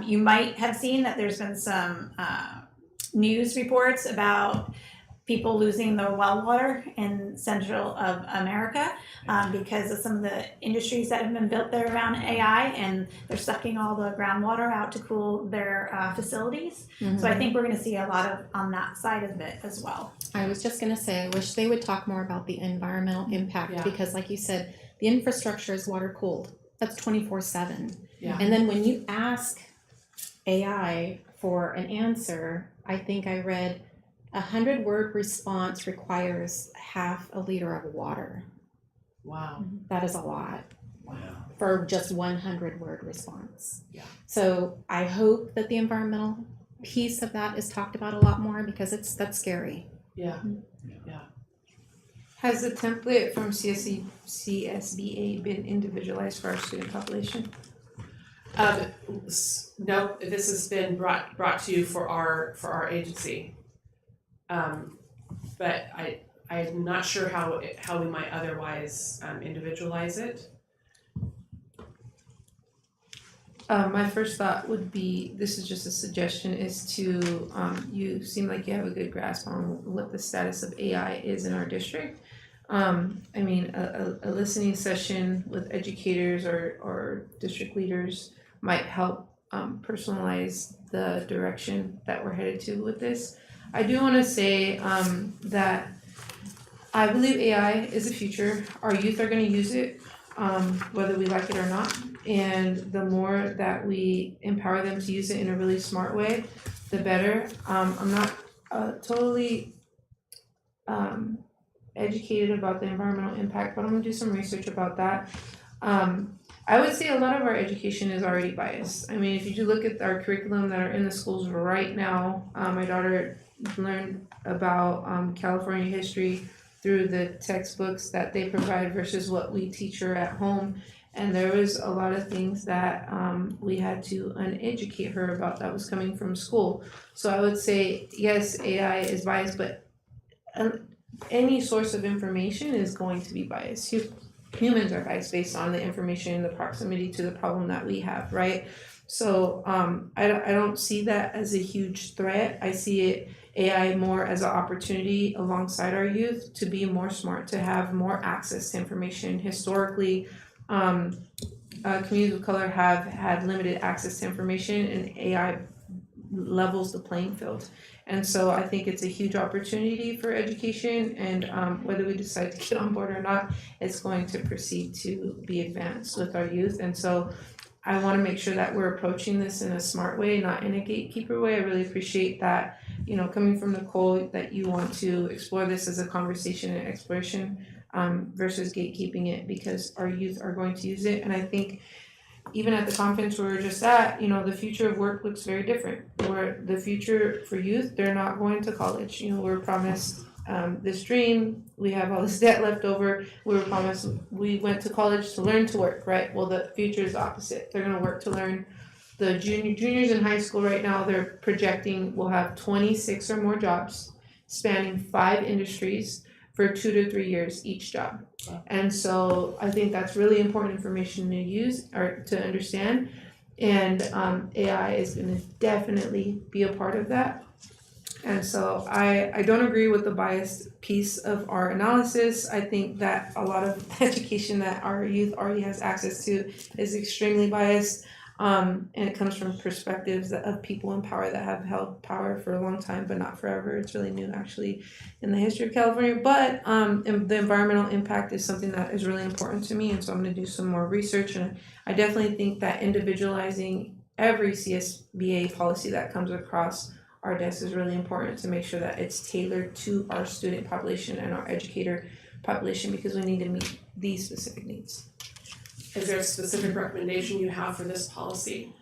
[SPEAKER 6] You might have seen that there's been some news reports about people losing their well water in central of America because of some of the industries that have been built there around AI, and they're sucking all the groundwater out to cool their facilities. So I think we're going to see a lot on that side of it as well.
[SPEAKER 4] I was just going to say, I wish they would talk more about the environmental impact, because like you said, the infrastructure is water cooled. That's 24/7.
[SPEAKER 2] Yeah.
[SPEAKER 4] And then when you ask AI for an answer, I think I read 100-word response requires half a liter of water.
[SPEAKER 2] Wow.
[SPEAKER 4] That is a lot for just 100-word response.
[SPEAKER 2] Yeah.
[SPEAKER 4] So I hope that the environmental piece of that is talked about a lot more because that's scary.
[SPEAKER 2] Yeah.
[SPEAKER 5] Has the template from CSBA been individualized for our student population?
[SPEAKER 2] No, this has been brought to you for our agency. But I'm not sure how we might otherwise individualize it.
[SPEAKER 5] My first thought would be, this is just a suggestion, is to, you seem like you have a good grasp on what the status of AI is in our district. I mean, a listening session with educators or district leaders might help personalize the direction that we're headed to with this. I do want to say that I believe AI is the future. Our youth are going to use it, whether we like it or not. And the more that we empower them to use it in a really smart way, the better. I'm not totally educated about the environmental impact, but I'm gonna do some research about that. I would say a lot of our education is already biased. I mean, if you do look at our curriculum that are in the schools right now, my daughter learned about California history through the textbooks that they provide versus what we teach her at home. And there was a lot of things that we had to uneducate her about that was coming from school. So I would say, yes, AI is biased, but any source of information is going to be biased. Humans are biased based on the information, the proximity to the problem that we have, right? So I don't see that as a huge threat. I see AI more as an opportunity alongside our youth to be more smart, to have more access to information. Historically, communities of color have had limited access to information, and AI levels the playing field. And so I think it's a huge opportunity for education, and whether we decide to get on board or not, it's going to proceed to be advanced with our youth. And so I want to make sure that we're approaching this in a smart way, not in a gatekeeper way. I really appreciate that, coming from Nicole, that you want to explore this as a conversation and exploration versus gatekeeping it, because our youth are going to use it. And I think even at the conference we were just at, the future of work looks very different. Where the future for youth, they're not going to college. We're promised this dream, we have all this debt left over. We were promised, we went to college to learn to work, right? Well, the future is the opposite. They're going to work to learn. The juniors in high school right now, they're projecting will have 26 or more jobs spanning 5 industries for 2 to 3 years each job. And so I think that's really important information to use or to understand. And AI is going to definitely be a part of that. And so I don't agree with the biased piece of our analysis. I think that a lot of education that our youth already has access to is extremely biased. And it comes from perspectives of people in power that have held power for a long time, but not forever. It's really new, actually, in the history of California. But the environmental impact is something that is really important to me, and so I'm going to do some more research. And I definitely think that individualizing every CSBA policy that comes across our desk is really important to make sure that it's tailored to our student population and our educator population, because we need to meet these specific needs.
[SPEAKER 2] Is there a specific recommendation you have for this policy?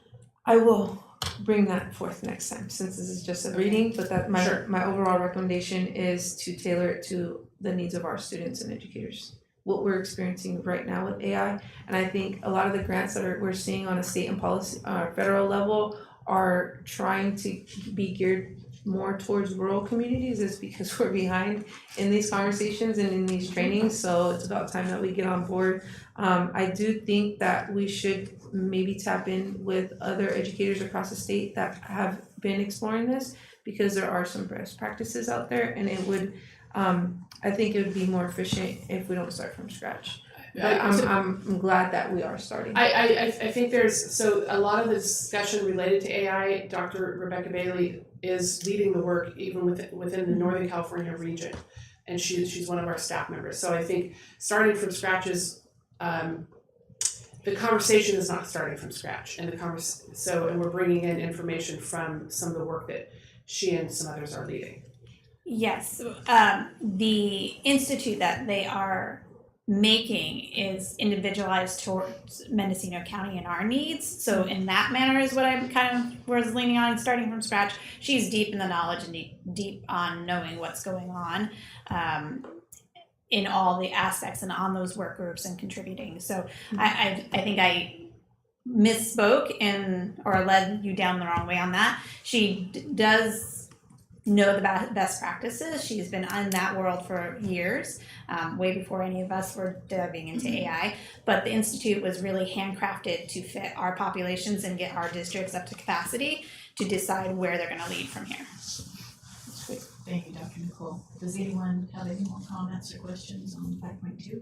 [SPEAKER 5] I will bring that forth next time, since this is just a reading, but that my overall recommendation is to tailor it to the needs of our students and educators. What we're experiencing right now with AI, and I think a lot of the grants that we're seeing on a state and policy federal level are trying to be geared more towards rural communities, is because we're behind in these conversations and in these trainings. So it's about time that we get on board. I do think that we should maybe tap in with other educators across the state that have been exploring this, because there are some best practices out there, and it would, I think it would be more efficient if we don't start from scratch. But I'm glad that we are starting.
[SPEAKER 2] I think there's, so a lot of the discussion related to AI, Dr. Rebecca Bailey is leading the work even within the Northern California region, and she's one of our staff members. So I think starting from scratch is, the conversation is not starting from scratch, and and we're bringing in information from some of the work that she and some others are leading.
[SPEAKER 6] Yes, the institute that they are making is individualized towards Mendocino County and our needs. So in that manner is what I kind of was leaning on, starting from scratch. She's deep in the knowledge and deep on knowing what's going on in all the aspects and on those work groups and contributing. So I think I misspoke or led you down the wrong way on that. She does know the best practices. She's been in that world for years, way before any of us were diving into AI. But the Institute was really handcrafted to fit our populations and get our districts up to capacity to decide where they're going to lead from here.
[SPEAKER 1] Thank you, Dr. Nicole. Does anyone have any more comments or questions on 5.2?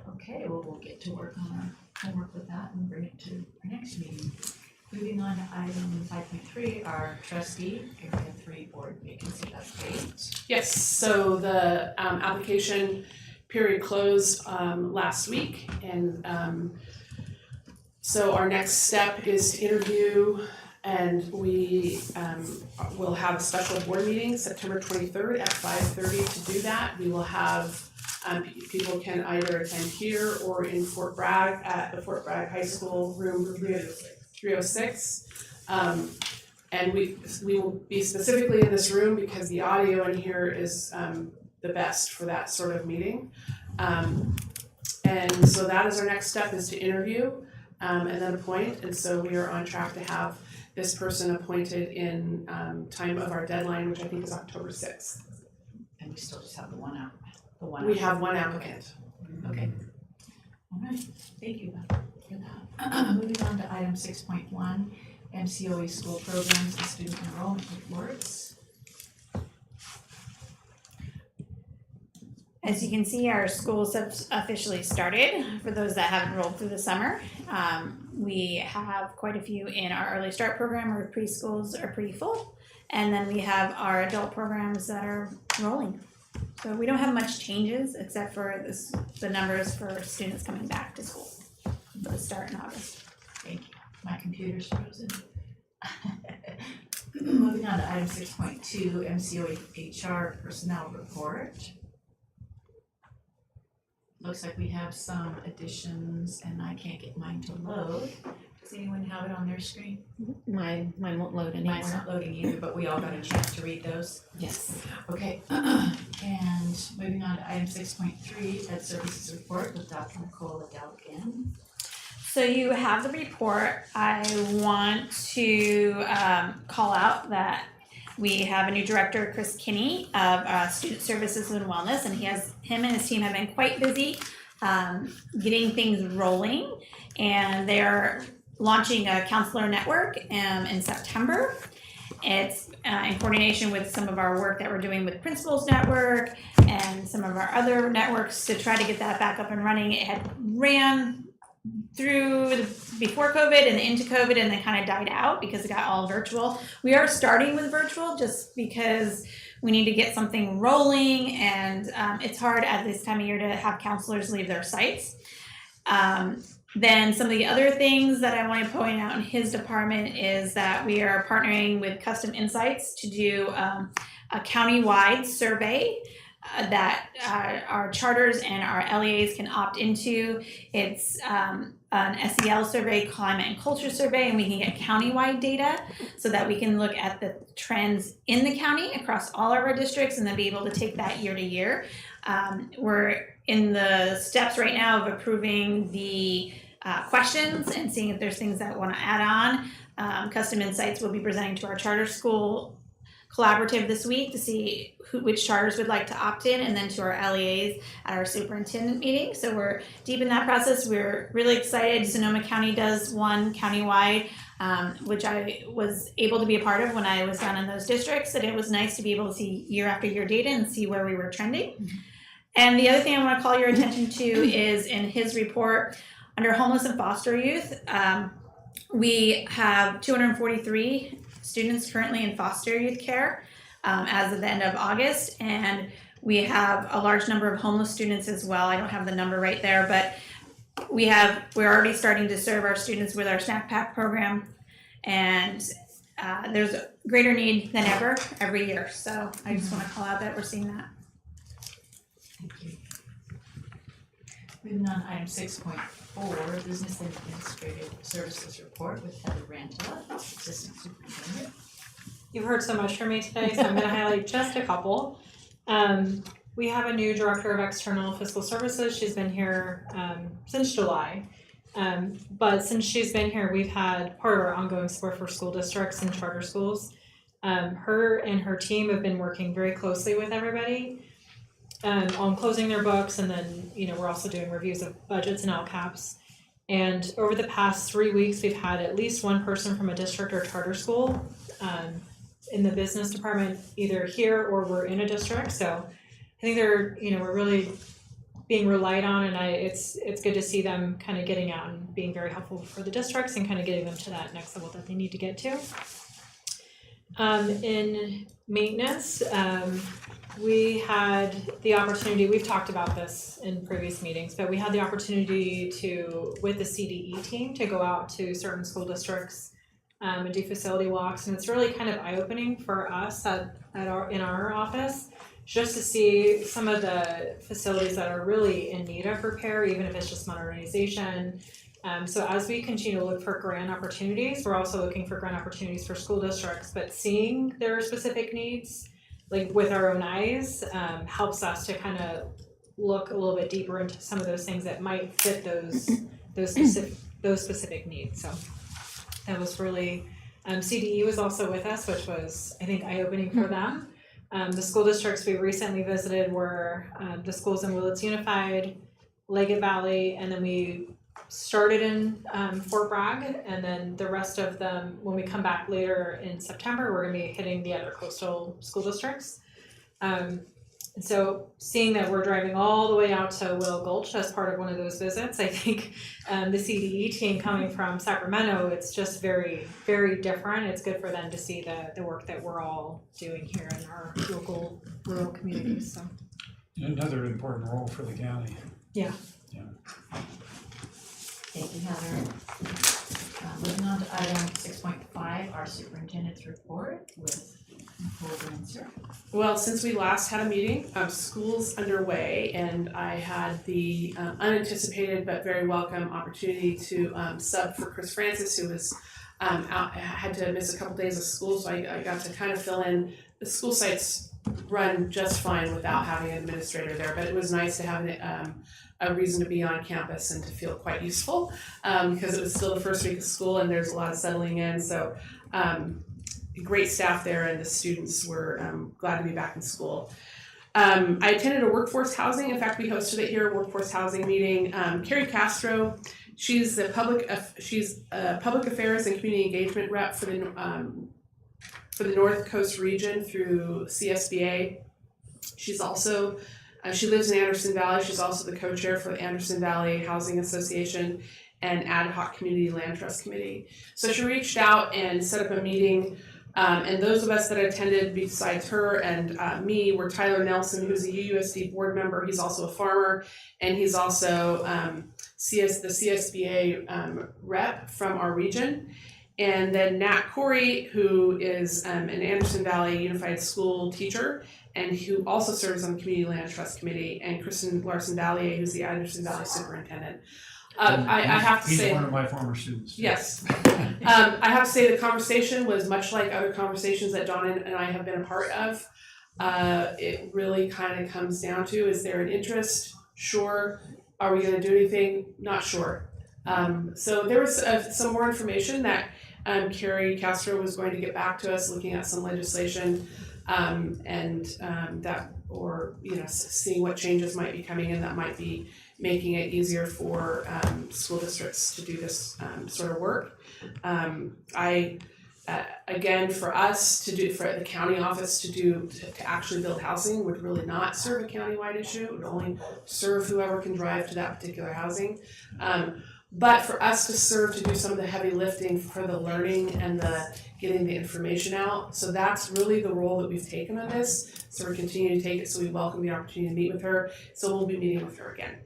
[SPEAKER 1] Okay, well, we'll get to work on our homework with that and bring it to our next meeting. Moving on to item 5.3, our trustee area 3 board vacancy update.
[SPEAKER 2] Yes, so the application period closed last week, and so our next step is to interview, and we will have a special board meeting September 23rd at 5:30 to do that. We will have people can either attend here or in Fort Bragg at the Fort Bragg High School room 306. And we will be specifically in this room because the audio in here is the best for that sort of meeting. And so that is our next step, is to interview and then appoint. And so we are on track to have this person appointed in time of our deadline, which I think is October 6th.
[SPEAKER 1] And we still just have the one out.
[SPEAKER 2] We have one applicant.
[SPEAKER 1] Okay. All right, thank you for that. Moving on to item 6.1, MCOE school programs and student enrollment reports.
[SPEAKER 6] As you can see, our schools have officially started for those that haven't rolled through the summer. We have quite a few in our early start program. Our preschools are pretty full. And then we have our adult programs that are rolling. So we don't have much changes except for the numbers for students coming back to school for the start in August.
[SPEAKER 1] Thank you. My computer's frozen. Moving on to item 6.2, MCOE HR personnel report. Looks like we have some additions and I can't get mine to load. Does anyone have it on their screen?
[SPEAKER 4] Mine won't load anymore.
[SPEAKER 1] Mine's not loading either, but we all got a chance to read those.
[SPEAKER 4] Yes.
[SPEAKER 1] Okay, and moving on to item 6.3, Ed Services Report with Dr. Nicole Adele again.
[SPEAKER 6] So you have the report. I want to call out that we have a new director, Chris Kinney of Student Services and Wellness, and him and his team have been quite busy getting things rolling, and they're launching a counselor network in September. It's in coordination with some of our work that we're doing with Principals Network and some of our other networks to try to get that back up and running. It had ran through before COVID and into COVID and then kind of died out because it got all virtual. We are starting with virtual just because we need to get something rolling, and it's hard at this time of year to have counselors leave their sites. Then some of the other things that I want to point out in his department is that we are partnering with Custom Insights to do a county-wide survey that our charters and our LEAs can opt into. It's an SEL survey, climate and culture survey, and we can get county-wide data so that we can look at the trends in the county across all of our districts and then be able to take that year to year. We're in the steps right now of approving the questions and seeing if there's things that want to add on. Custom Insights will be presenting to our charter school collaborative this week to see which charters would like to opt in, and then to our LEAs at our superintendent meeting. So we're deep in that process. We're really excited. Sonoma County does one countywide, which I was able to be a part of when I was down in those districts, and it was nice to be able to see year after year data and see where we were trending. Mm-hmm. And the other thing I want to call your attention to is in his report under homeless and foster youth, we have 243 students currently in foster youth care as of the end of August, and we have a large number of homeless students as well. I don't have the number right there, but we're already starting to serve our students with our snack pack program, and there's a greater need than ever every year. So I just want to call out that we're seeing that.
[SPEAKER 1] Thank you. Moving on to item 6.4, Business and Administrative Services Report with Heather Rantala, Assistant Superintendent.
[SPEAKER 8] You've heard so much from me today, so I'm gonna highlight just a couple. We have a new Director of External Fiscal Services. She's been here since July. But since she's been here, we've had part of our ongoing support for school districts and charter schools. Her and her team have been working very closely with everybody on closing their books, and then, you know, we're also doing reviews of budgets and LCAPs. And over the past 3 weeks, we've had at least one person from a district or charter school in the business department, either here or we're in a district. So I think they're, you know, we're really being relied on, and it's good to see them kind of getting out and being very helpful for the districts and kind of getting them to that next level that they need to get to. In maintenance, we had the opportunity, we've talked about this in previous meetings, but we had the opportunity to, with the CDE team, to go out to certain school districts and do facility walks, and it's really kind of eye-opening for us in our office, just to see some of the facilities that are really in need of repair, even if it's just modernization. So as we continue to look for grant opportunities, we're also looking for grant opportunities for school districts, but seeing their specific needs, like with our own eyes, helps us to kind of look a little bit deeper into some of those things that might fit those specific needs. So that was really, CDE was also with us, which was, I think, eye-opening for them. The school districts we recently visited were the schools in Willits Unified, Leggett Valley, and then we started in Fort Bragg, and then the rest of them, when we come back later in September, we're going to be hitting the other coastal school districts. And so seeing that we're driving all the way out to Willow Gulch as part of one of those visits, I think the CDE team coming from Sacramento, it's just very, very different. It's good for them to see the work that we're all doing here in our local rural communities. So
[SPEAKER 3] Another important role for the county.
[SPEAKER 1] Thank you, Heather. Moving on to item 6.5, our superintendent's report with Nicole Granser.
[SPEAKER 2] Well, since we last had a meeting, school's underway, and I had the unanticipated but very welcome opportunity to sub for Chris Francis, who was out, had to miss a couple days of school, so I got to kind of fill in. The school sites run just fine without having an administrator there, but it was nice to have a reason to be on campus and to feel quite useful, because it was still the first week of school and there's a lot of settling in. So great staff there, and the students were glad to be back in school. I attended a workforce housing. In fact, we hosted it here, a workforce housing meeting. Carrie Castro, she's a public affairs and community engagement rep for the North Coast region through CSBA. She's also she lives in Anderson Valley. She's also the co-chair for the Anderson Valley Housing Association and Ad Hoc Community Land Trust Committee. So she reached out and set up a meeting, and those of us that attended besides her and me were Tyler Nelson, who's a UUSD board member. He's also a farmer, and he's also the CSBA rep from our region. And then Nat Corey, who is an Anderson Valley Unified School teacher, and who also serves on the Community Land Trust Committee, and Kristen Larson-Valier, who's the Anderson Valley Superintendent. I have to say,
[SPEAKER 3] he's one of my former students.
[SPEAKER 2] yes. I have to say the conversation was much like other conversations that Dawn and I have been a part of. It really kind of comes down to, is there an interest? Sure. Are we going to do anything? Not sure. So there was some more information that Carrie Castro was going to get back to us, looking at some legislation, and that, or seeing what changes might be coming in that might be making it easier for school districts to do this sort of work. Again, for us to do, for the county office to actually build housing would really not serve a countywide issue. It would only serve whoever can drive to that particular housing. But for us to serve to do some of the heavy lifting for the learning and the getting the information out. So that's really the role that we've taken on this. So we're continuing to take it. So we welcome the opportunity to meet with her. So we'll be meeting with her again.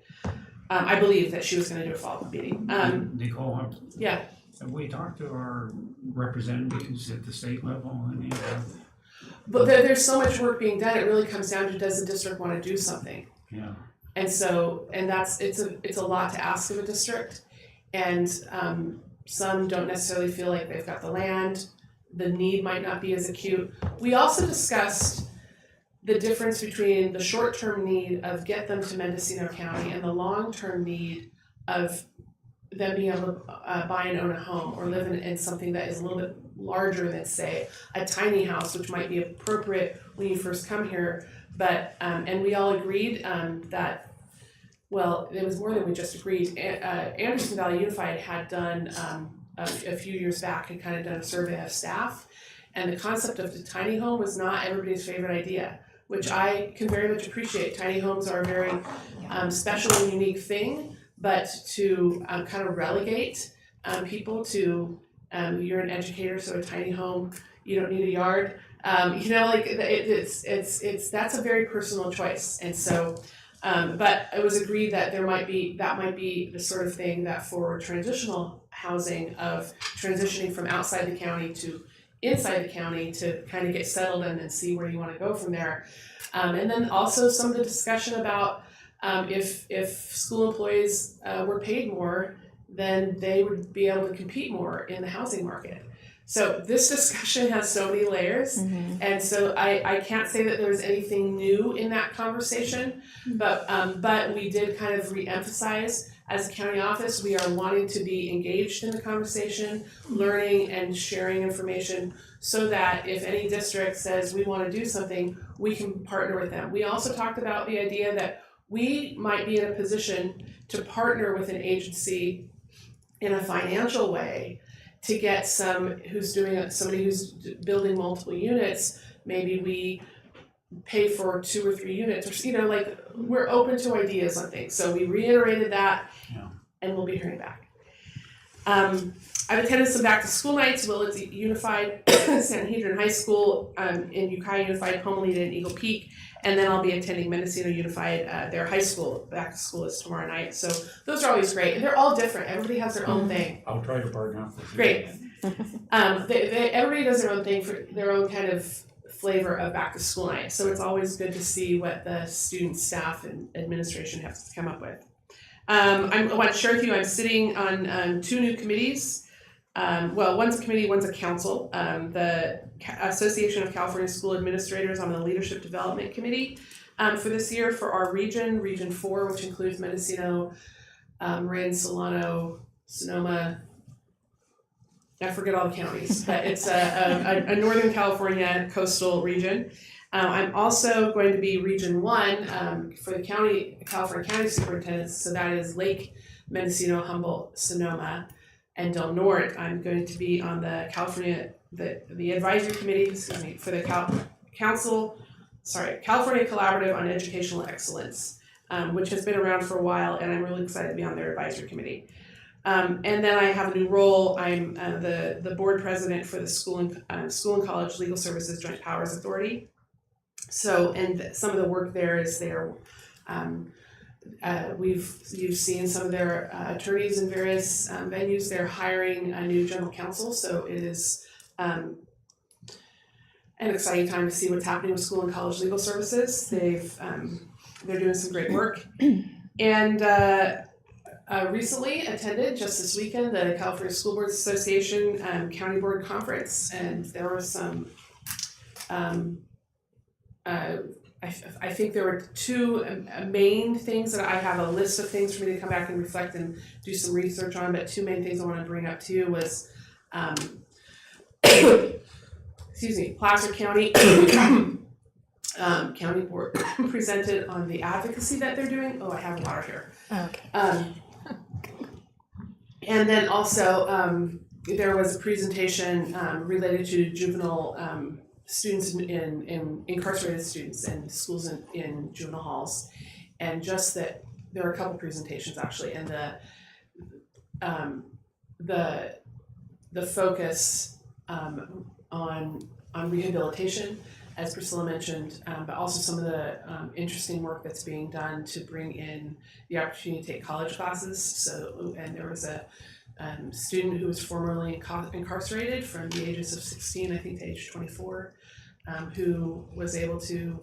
[SPEAKER 2] I believe that she was going to do a follow-up meeting.
[SPEAKER 3] Nicole,
[SPEAKER 2] Yeah.
[SPEAKER 3] have we talked to our representatives at the state level?
[SPEAKER 2] But there's so much work being done. It really comes down to, does the district want to do something?
[SPEAKER 3] Yeah.
[SPEAKER 2] And so, and it's a lot to ask of a district, and some don't necessarily feel like they've got the land. The need might not be as acute. We also discussed the difference between the short-term need of get them to Mendocino County and the long-term need of them being able to buy and own a home or live in something that is a little bit larger than, say, a tiny house, which might be appropriate when you first come here. But, and we all agreed that, well, it was more than we just agreed. Anderson Valley Unified had done a few years back, had kind of done a survey of staff, and the concept of the tiny home was not everybody's favorite idea, which I can very much appreciate. Tiny homes are a very special and unique thing, but to kind of relegate people to you're an educator, so a tiny home, you don't need a yard. You know, like it's that's a very personal choice, and so. But it was agreed that that might be the sort of thing that for transitional housing of transitioning from outside the county to inside the county to kind of get settled in and see where you want to go from there. And then also some of the discussion about if school employees were paid more, then they would be able to compete more in the housing market. So this discussion has so many layers, and so I can't say that there's anything new in that conversation, but we did kind of re-emphasize as a county office, we are wanting to be engaged in the conversation, learning and sharing information so that if any district says we want to do something, we can partner with them. We also talked about the idea that we might be in a position to partner with an agency in a financial way to get somebody who's building multiple units. Maybe we pay for 2 or 3 units, or you know, like we're open to ideas on things. So we reiterated that, and we'll be hearing back. I've attended some back to school nights. Willits Unified, Sanhedrin High School, in Ukiah Unified, Homelita, and Eagle Peak, and then I'll be attending Mendocino Unified. Their high school back to school is tomorrow night. So those are always great, and they're all different. Everybody has their own thing.
[SPEAKER 3] I'll try to partner up with you.
[SPEAKER 2] Great. Everybody does their own thing for their own kind of flavor of back to school night. So it's always good to see what the students, staff, and administration have to come up with. I want to share with you, I'm sitting on 2 new committees. Well, one's a committee, one's a council. The Association of California School Administrators, I'm on the Leadership Development Committee for this year for our region, Region 4, which includes Mendocino, Marin, Solano, Sonoma. I forget all the counties, but it's a Northern California coastal region. I'm also going to be Region 1 for the California County Superintendents, so that is Lake, Mendocino, Humboldt, Sonoma, and Del Norte. I'm going to be on the California, the advisory committee, for the California Collaborative on Educational Excellence, which has been around for a while, and I'm really excited to be on their advisory committee. And then I have a new role. I'm the board president for the School and College Legal Services Joint Powers Authority. So, and some of the work there is you've seen some of their attorneys in various venues. They're hiring a new general counsel, so it is an exciting time to see what's happening with school and college legal services. They're doing some great work, and recently attended just this weekend the California School Boards Association County Board Conference, and there were some. I think there were 2 main things that I have a list of things for me to come back and reflect and do some research on, but 2 main things I want to bring up to you was, Placer County County Board presented on the advocacy that they're doing. Oh, I have water here.
[SPEAKER 4] Okay.
[SPEAKER 2] And then also there was a presentation related to juvenile students in incarcerated students and schools in juvenile halls, and just that there were a couple presentations actually, and the focus on rehabilitation, as Priscilla mentioned, but also some of the interesting work that's being done to bring in the opportunity to take college classes. So, and there was a student who was formerly incarcerated from the ages of 16, I think, to age 24, who was able to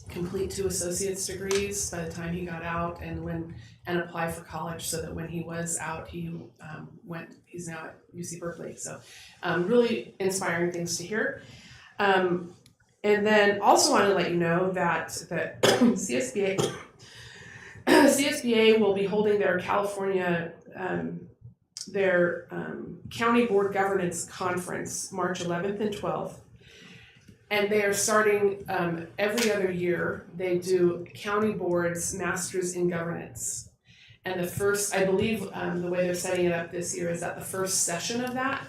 [SPEAKER 2] complete 2 associate's degrees by the time he got out, and apply for college, so that when he was out, he's now at UC Berkeley. So really inspiring things to hear. And then also wanted to let you know that CSBA will be holding their California County Board Governance Conference March 11th and 12th. And they are starting every other year. They do County Board's Masters in Governance. And the first, I believe the way they're setting it up this year is that the first session of that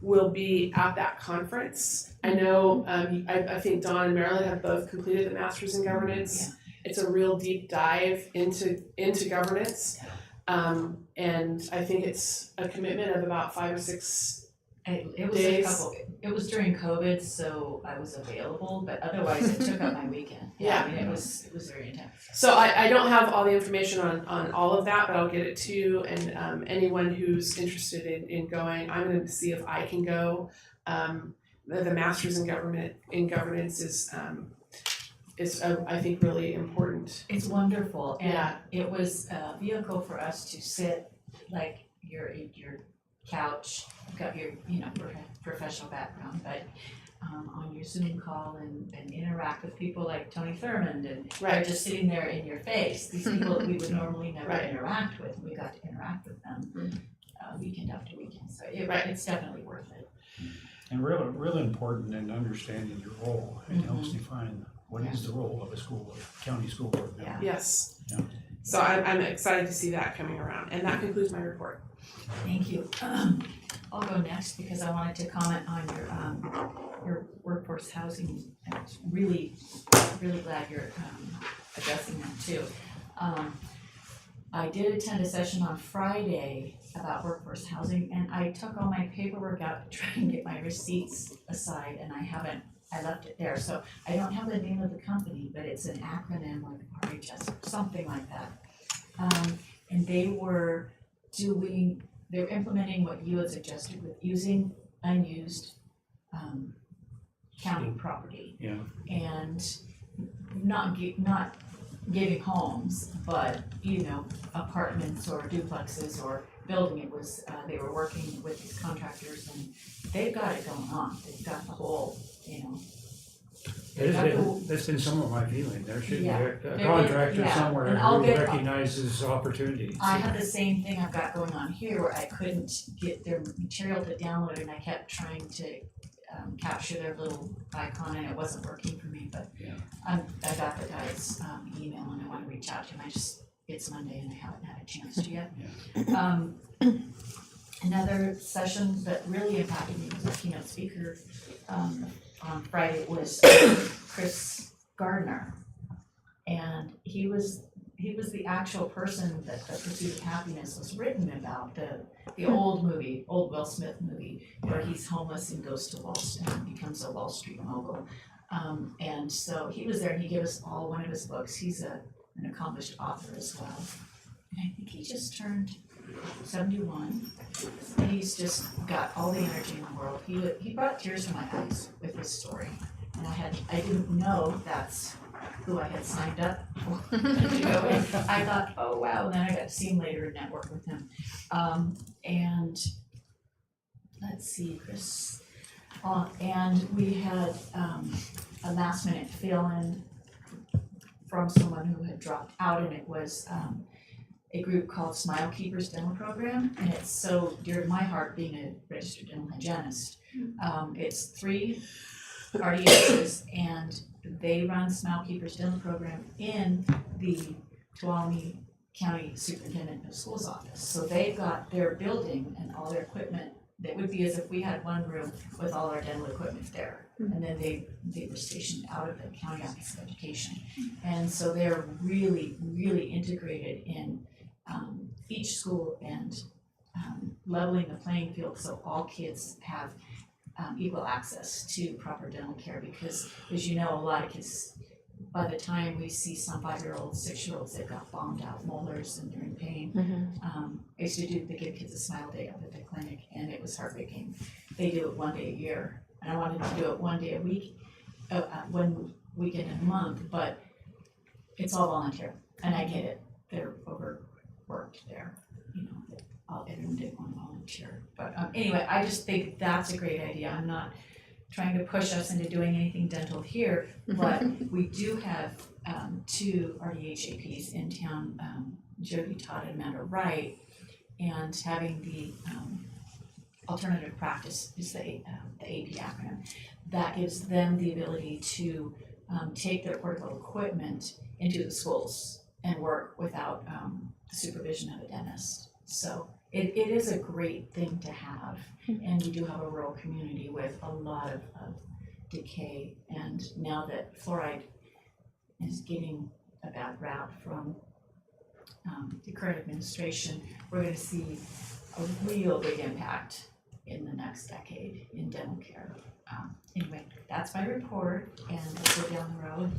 [SPEAKER 2] will be at that conference. I know, I think Dawn and Marilyn have both completed the Masters in Governance.
[SPEAKER 1] Yeah.
[SPEAKER 2] It's a real deep dive into governance. And I think it's a commitment of about 5 or 6
[SPEAKER 1] It was
[SPEAKER 2] days.
[SPEAKER 1] it was during COVID, so I was available, but otherwise it took up my weekend.
[SPEAKER 2] Yeah.
[SPEAKER 1] I mean, it was very intense.
[SPEAKER 2] So I don't have all the information on all of that, but I'll get it to you, and anyone who's interested in going, I'm gonna see if I can go. The Masters in Governance is I think really important.
[SPEAKER 1] It's wonderful, and
[SPEAKER 2] Yeah.
[SPEAKER 1] it was a vehicle for us to sit, like, you're in your couch, you've got your, professional background, but on your Zoom call and interact with people like Tony Thurmond, and they're
[SPEAKER 2] Right.
[SPEAKER 1] just sitting there in your face, these people that we would normally never
[SPEAKER 2] Right.
[SPEAKER 1] interact with, and we got to interact with them weekend after weekend, so
[SPEAKER 2] Right.
[SPEAKER 1] it's definitely worth it.
[SPEAKER 3] And really important in understanding your role. It helps define what is the role of a county school board member.
[SPEAKER 1] Yeah.
[SPEAKER 2] Yes.
[SPEAKER 3] Yeah.
[SPEAKER 2] So I'm excited to see that coming around, and that concludes my report.
[SPEAKER 1] Thank you. I'll go next because I wanted to comment on your workforce housing. I was really glad you're addressing that too. I did attend a session on Friday about workforce housing, and I took all my paperwork out to try and get my receipts aside, and I left it there. So I don't have the name of the company, but it's an acronym like RHS or something like that. And they're implementing what you had suggested with using unused county property.
[SPEAKER 3] Yeah.
[SPEAKER 1] And not giving homes, but apartments or duplexes or building. It was they were working with these contractors, and they've got it going on. They've got the whole,
[SPEAKER 3] That's been some of my feeling. There should be
[SPEAKER 1] Yeah.
[SPEAKER 3] a contractor
[SPEAKER 1] Yeah.
[SPEAKER 3] somewhere
[SPEAKER 1] And I'll
[SPEAKER 3] who
[SPEAKER 1] get-
[SPEAKER 3] recognizes opportunities.
[SPEAKER 1] I had the same thing I've got going on here where I couldn't get their material to download, and I kept trying to capture their little icon, and it wasn't working for me, but
[SPEAKER 3] Yeah.
[SPEAKER 1] I got the guy's email, and I want to reach out to him. It's Monday and I haven't had a chance to yet. Another session that really impacted me was a keynote speaker on Friday was Chris Gardner. And he was the actual person that The Pursuit of Happiness was written about, the old Will Smith movie, where he's homeless and goes to Wall Street and becomes a Wall Street mogul. And so he was there, and he gave us all one of his books. He's an accomplished author as well. And I think he just turned 71. And he's just got all the energy in the world. He brought tears to my eyes with his story. And I didn't know that's who I had signed up for to go in. I thought, oh wow, and then I got to see him later and network with him. And let's see, Chris. And we had a last minute fill-in from someone who had dropped out, and it was a group called Smile Keepers Dental Program, and it's so dear to my heart being a registered dental hygienist. It's 3 RDSs, and they run Smile Keepers Dental Program in the Tuolumne County Superintendent of Schools office. So they've got their building and all their equipment that would be as if we had one room with all our dental equipment there. And then they were stationed out of the County Office of Education. And so they're really, really integrated in each school and leveling the playing field so all kids have equal access to proper dental care, because as you know, a lot of kids, by the time we see some 5-year-olds, 6-year-olds, they've got bombed out molars and they're in pain. I used to they give kids a smile day up at the clinic, and it was heartbreaking. They do it one day a year, and I wanted to do it one day a week. When weekend a month, but it's all volunteer, and I get it, they're overworked there, you know, everyone did want to volunteer. But anyway, I just think that's a great idea. I'm not trying to push us into doing anything dental here, but we do have two RDHAPs in town, Jody Todd and Amanda Wright, and having the alternative practice is the AP acronym. That gives them the ability to take their portable equipment into the schools and work without the supervision of a dentist. So it is a great thing to have, and we do have a rural community with a lot of decay, and now that fluoride is getting a bad rap from the current administration, we're going to see a real big impact in the next decade in dental care. Anyway, that's my report, and we'll go down the road.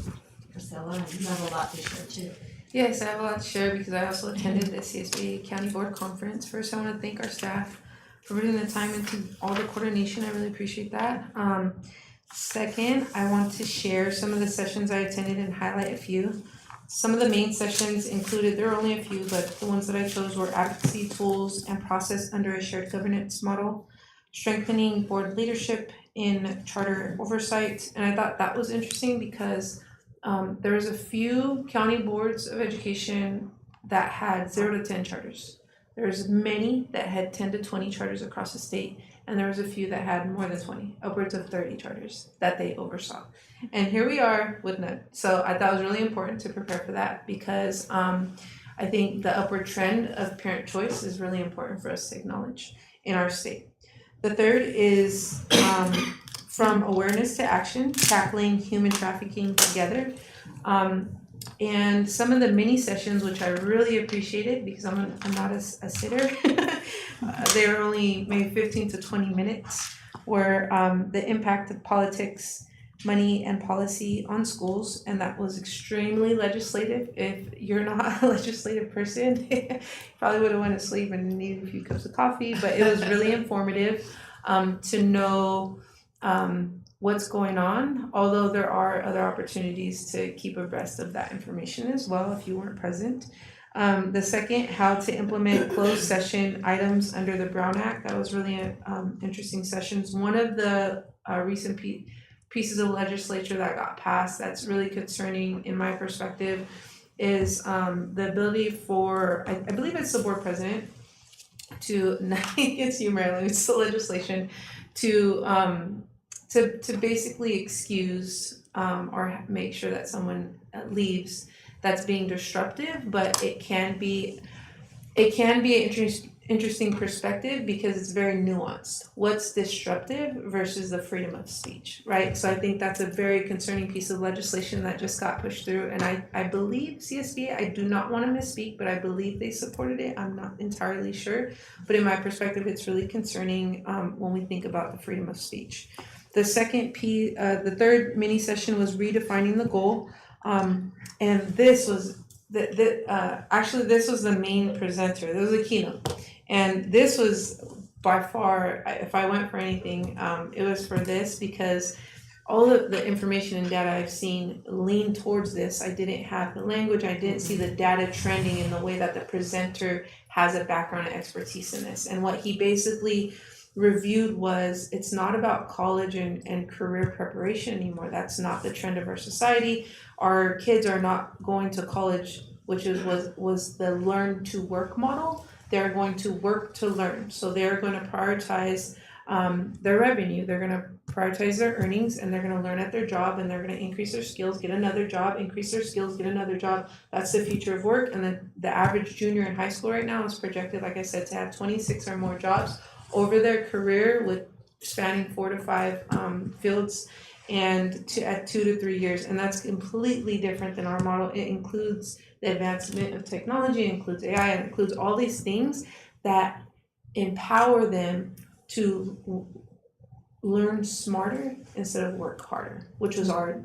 [SPEAKER 1] Priscilla, and you have a lot to share too.
[SPEAKER 5] Yes, I have a lot to share because I also attended the CSBA County Board Conference. First, I want to thank our staff for putting the time into all the coordination. I really appreciate that. Second, I want to share some of the sessions I attended and highlight a few. Some of the main sessions included, there are only a few, but the ones that I chose were advocacy tools and process under a shared governance model, strengthening board leadership in charter oversight. And I thought that was interesting because there was a few county boards of education that had 0 to 10 charters. There's many that had 10 to 20 charters across the state, and there was a few that had more than 20, upwards of 30 charters that they oversaw. And here we are with none. So I thought it was really important to prepare for that because I think the upward trend of parent choice is really important for us to acknowledge in our state. The third is from awareness to action, tackling human trafficking together. And some of the mini sessions, which I really appreciated because I'm not a sitter, they were only maybe 15 to 20 minutes, were the impact of politics, money, and policy on schools, and that was extremely legislative. If you're not a legislative person, you probably would have went to sleep and needed a few cups of coffee, but it was really informative to know what's going on, although there are other opportunities to keep abreast of that information as well if you weren't present. The second, how to implement closed session items under the Brown Act. That was really interesting sessions. One of the recent pieces of legislature that got passed that's really concerning in my perspective is the ability for, I believe it's the board president, to, it's you, Marilyn, it's the legislation, to basically excuse or make sure that someone leaves that's being disruptive, but it can be an interesting perspective because it's very nuanced. What's disruptive versus the freedom of speech, right? So I think that's a very concerning piece of legislation that just got pushed through, and I believe CSBA, I do not want to misspeak, but I believe they supported it. I'm not entirely sure, but in my perspective, it's really concerning when we think about the freedom of speech. The third mini session was redefining the goal, and this was actually this was the main presenter. This was a keynote, and this was by far, if I went for anything, it was for this because all of the information and data I've seen lean towards this. I didn't have the language. I didn't see the data trending in the way that the presenter has a background and expertise in this. And what he basically reviewed was it's not about college and career preparation anymore. That's not the trend of our society. Our kids are not going to college, which was the learn to work model. They're going to work to learn. So they're going to prioritize their revenue. They're going to prioritize their earnings, and they're going to learn at their job, and they're going to increase their skills, get another job, increase their skills, get another job. That's the future of work. And then the average junior in high school right now is projected, like I said, to have 26 or more jobs over their career, with spanning 4 to 5 fields, and at 2 to 3 years. And that's completely different than our model. It includes the advancement of technology, it includes AI, it includes all these things that empower them to learn smarter instead of work harder, which was our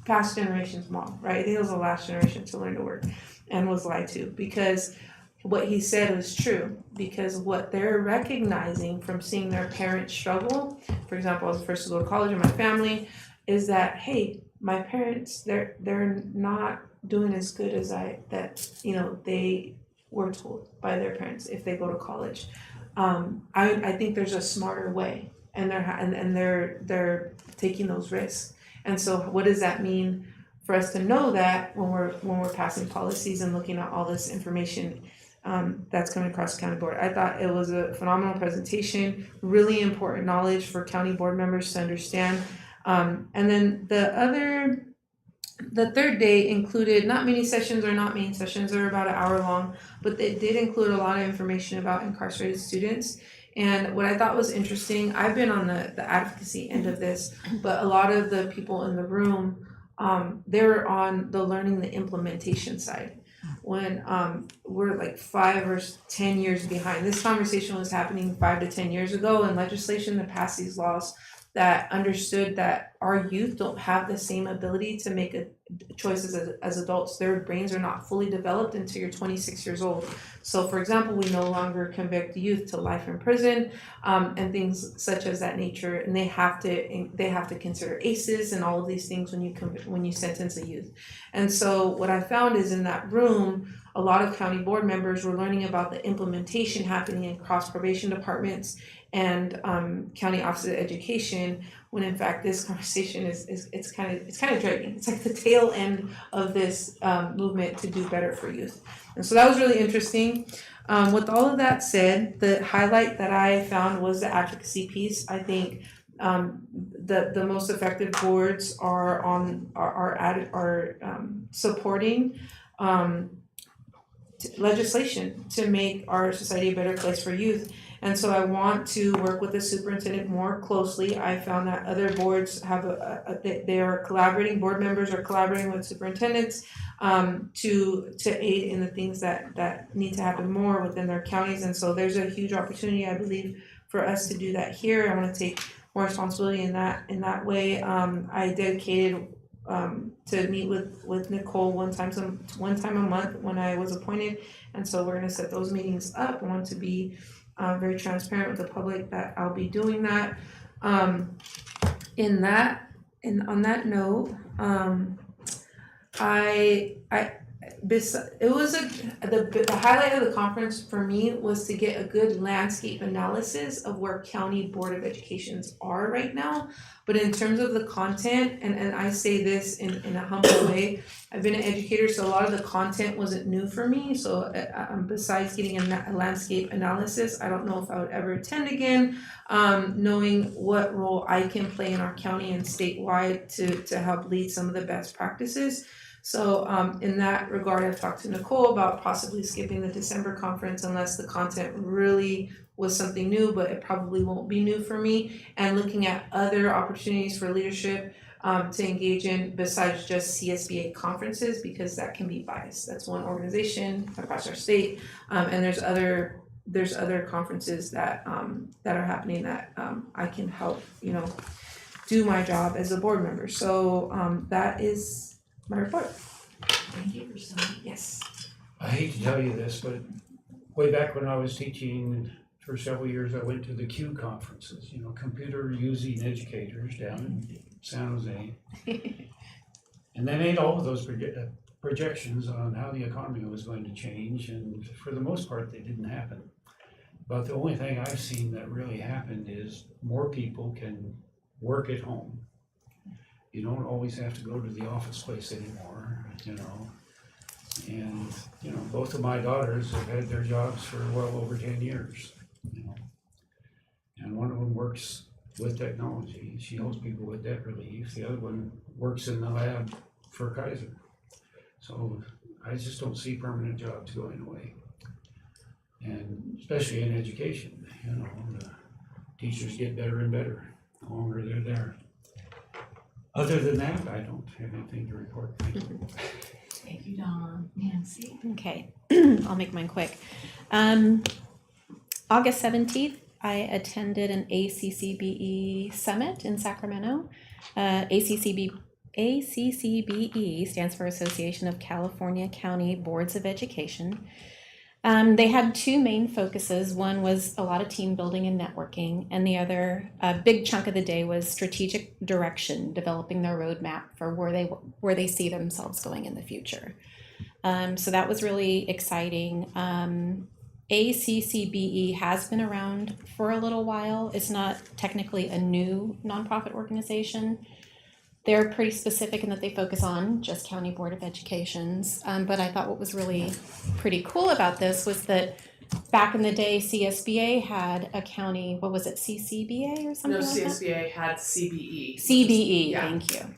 [SPEAKER 5] past generation's model, right? I think it was the last generation to learn to work and was lied to, because what he said was true, because what they're recognizing from seeing their parents struggle, for example, I was the first to go to college in my family, is that, hey, my parents, they're not doing as good as they were told by their parents if they go to college. I think there's a smarter way, and they're taking those risks. And so what does that mean for us to know that when we're passing policies and looking at all this information that's coming across the county board? I thought it was a phenomenal presentation, really important knowledge for county board members to understand. And then the third day included not many sessions or not main sessions, they're about an hour long, but it did include a lot of information about incarcerated students. And what I thought was interesting, I've been on the advocacy end of this, but a lot of the people in the room, they were on the learning the implementation side. When we're like 5 or 10 years behind. This conversation was happening 5 to 10 years ago, and legislation that passed these laws that understood that our youth don't have the same ability to make choices as adults. Their brains are not fully developed until you're 26 years old. So for example, we no longer convict youth to life in prison and things such as that nature, and they have to consider ACEs and all of these things when you sentence a youth. And so what I found is in that room, a lot of county board members were learning about the implementation happening across probation departments and county office of education, when in fact this conversation is kind of dragging. It's like the tail end of this movement to do better for youth. And so that was really interesting. With all of that said, the highlight that I found was the advocacy piece. I think the most effective boards are supporting legislation to make our society a better place for youth. And so I want to work with the superintendent more closely. I found that other boards have they are collaborating, board members are collaborating with superintendents to aid in the things that need to happen more within their counties. And so there's a huge opportunity, I believe, for us to do that here. I want to take more responsibility in that way. I dedicated to meet with Nicole one time a month when I was appointed, and so we're going to set those meetings up. I want to be very transparent with the public that I'll be doing that. On that note, the highlight of the conference for me was to get a good landscape analysis of where county board of educations are right now. But in terms of the content, and I say this in a humble way, I've been an educator, so a lot of the content wasn't new for me. So besides getting a landscape analysis, I don't know if I would ever attend again, knowing what role I can play in our county and statewide to help lead some of the best practices. So in that regard, I've talked to Nicole about possibly skipping the December conference unless the content really was something new, but it probably won't be new for me, and looking at other opportunities for leadership to engage in besides just CSBA conferences, because that can be biased. That's one organization across our state, and there's other conferences that are happening that I can help, do my job as a board member. So that is my report.
[SPEAKER 1] Thank you for saying.
[SPEAKER 5] Yes.
[SPEAKER 3] I hate to tell you this, but way back when I was teaching for several years, I went to the Q conferences, computer using educators down in San Jose. And they made all of those projections on how the economy was going to change, and for the most part, they didn't happen. But the only thing I've seen that really happened is more people can work at home. You don't always have to go to the office place anymore, And, both of my daughters have had their jobs for well over 10 years, And one of them works with technology. She helps people with debt relief. The other one works in the lab for Kaiser. So I just don't see permanent jobs going away. And especially in education, the teachers get better and better the longer they're there. Other than that, I don't have anything to report. Thank you.
[SPEAKER 1] Thank you, Dawn. Nancy?
[SPEAKER 4] Okay, I'll make mine quick. August 17th, I attended an ACCBE summit in Sacramento. ACCBE stands for Association of California County Boards of Education. They had two main focuses. One was a lot of team building and networking, and the other, a big chunk of the day was strategic direction, developing their roadmap for where they see themselves going in the future. So that was really exciting. ACCBE has been around for a little while. It's not technically a new nonprofit organization. They're pretty specific in that they focus on just County Board of Educations. But I thought what was really pretty cool about this was that back in the day, CSBA had a county, what was it, CCBA or something
[SPEAKER 2] No,
[SPEAKER 4] like that?
[SPEAKER 2] CSBA had CBE.
[SPEAKER 4] CBE,
[SPEAKER 2] Yeah.
[SPEAKER 4] thank you.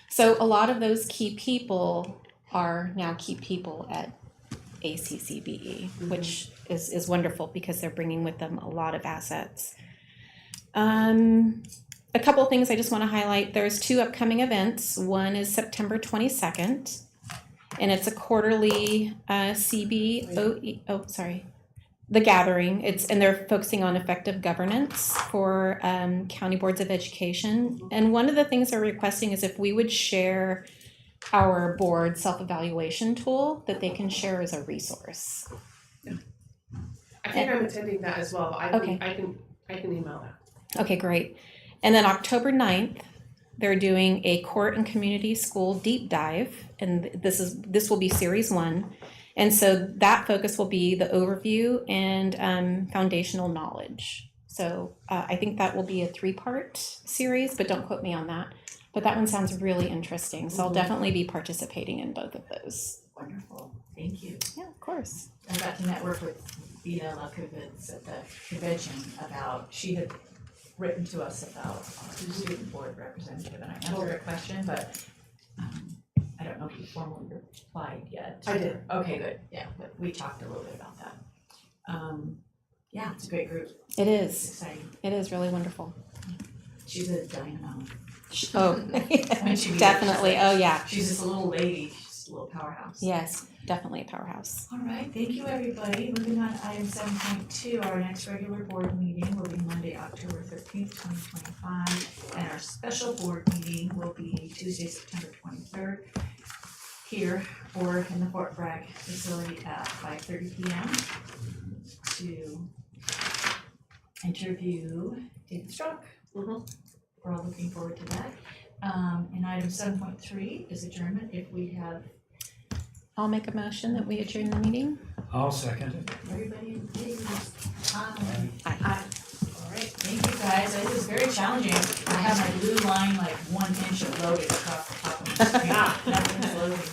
[SPEAKER 4] So a lot of those key people are now key people at ACCBE, which is wonderful because they're bringing with them a lot of assets. A couple of things I just want to highlight. There's two upcoming events. One is September 22nd, and it's a quarterly the gathering. And they're focusing on effective governance for county boards of education. And one of the things they're requesting is if we would share our board self-evaluation tool that they can share as a resource.
[SPEAKER 2] I think I'm attending that as well. I can email that.
[SPEAKER 4] Okay, great. And then October 9th, they're doing a court and community school deep dive, and this will be series 1. And so that focus will be the overview and foundational knowledge. So I think that will be a 3-part series, but don't quote me on that. But that one sounds really interesting, so I'll definitely be participating in both of those.
[SPEAKER 1] Wonderful, thank you.
[SPEAKER 4] Yeah, of course.
[SPEAKER 1] I got to network with Bina Lakovitz at the convention she had written to us about our student board representative, and I answered her question, but I don't know if you formally replied yet.
[SPEAKER 2] I did.
[SPEAKER 1] Okay, good, yeah, but we talked a little bit about that. Yeah, it's a great group,
[SPEAKER 4] It
[SPEAKER 1] it's
[SPEAKER 4] is.
[SPEAKER 1] exciting.
[SPEAKER 4] It is really wonderful.
[SPEAKER 1] She's a dynamo.
[SPEAKER 4] Oh,
[SPEAKER 1] When she meets,
[SPEAKER 4] definitely. Oh, yeah.
[SPEAKER 1] She's just a little lady, she's just a little powerhouse.
[SPEAKER 4] Yes, definitely a powerhouse.
[SPEAKER 1] All right, thank you, everybody. Moving on to item 7.2, our next regular board meeting will be Monday, October 13th, 2025. And our special board meeting will be Tuesday, September 23rd, here or in the Fort Bragg facility at 5:30 p.m. to interview David Strzok. We're all looking forward to that. And item 7.3 is adjournment. If we have
[SPEAKER 4] I'll make a motion that we adjourn the meeting.
[SPEAKER 3] I'll second it.
[SPEAKER 1] everybody in favor?
[SPEAKER 4] Aye.
[SPEAKER 1] All right, thank you guys. It was very challenging. I have my blue line like 1 inch of loaded across the top of my screen. Nothing's loading.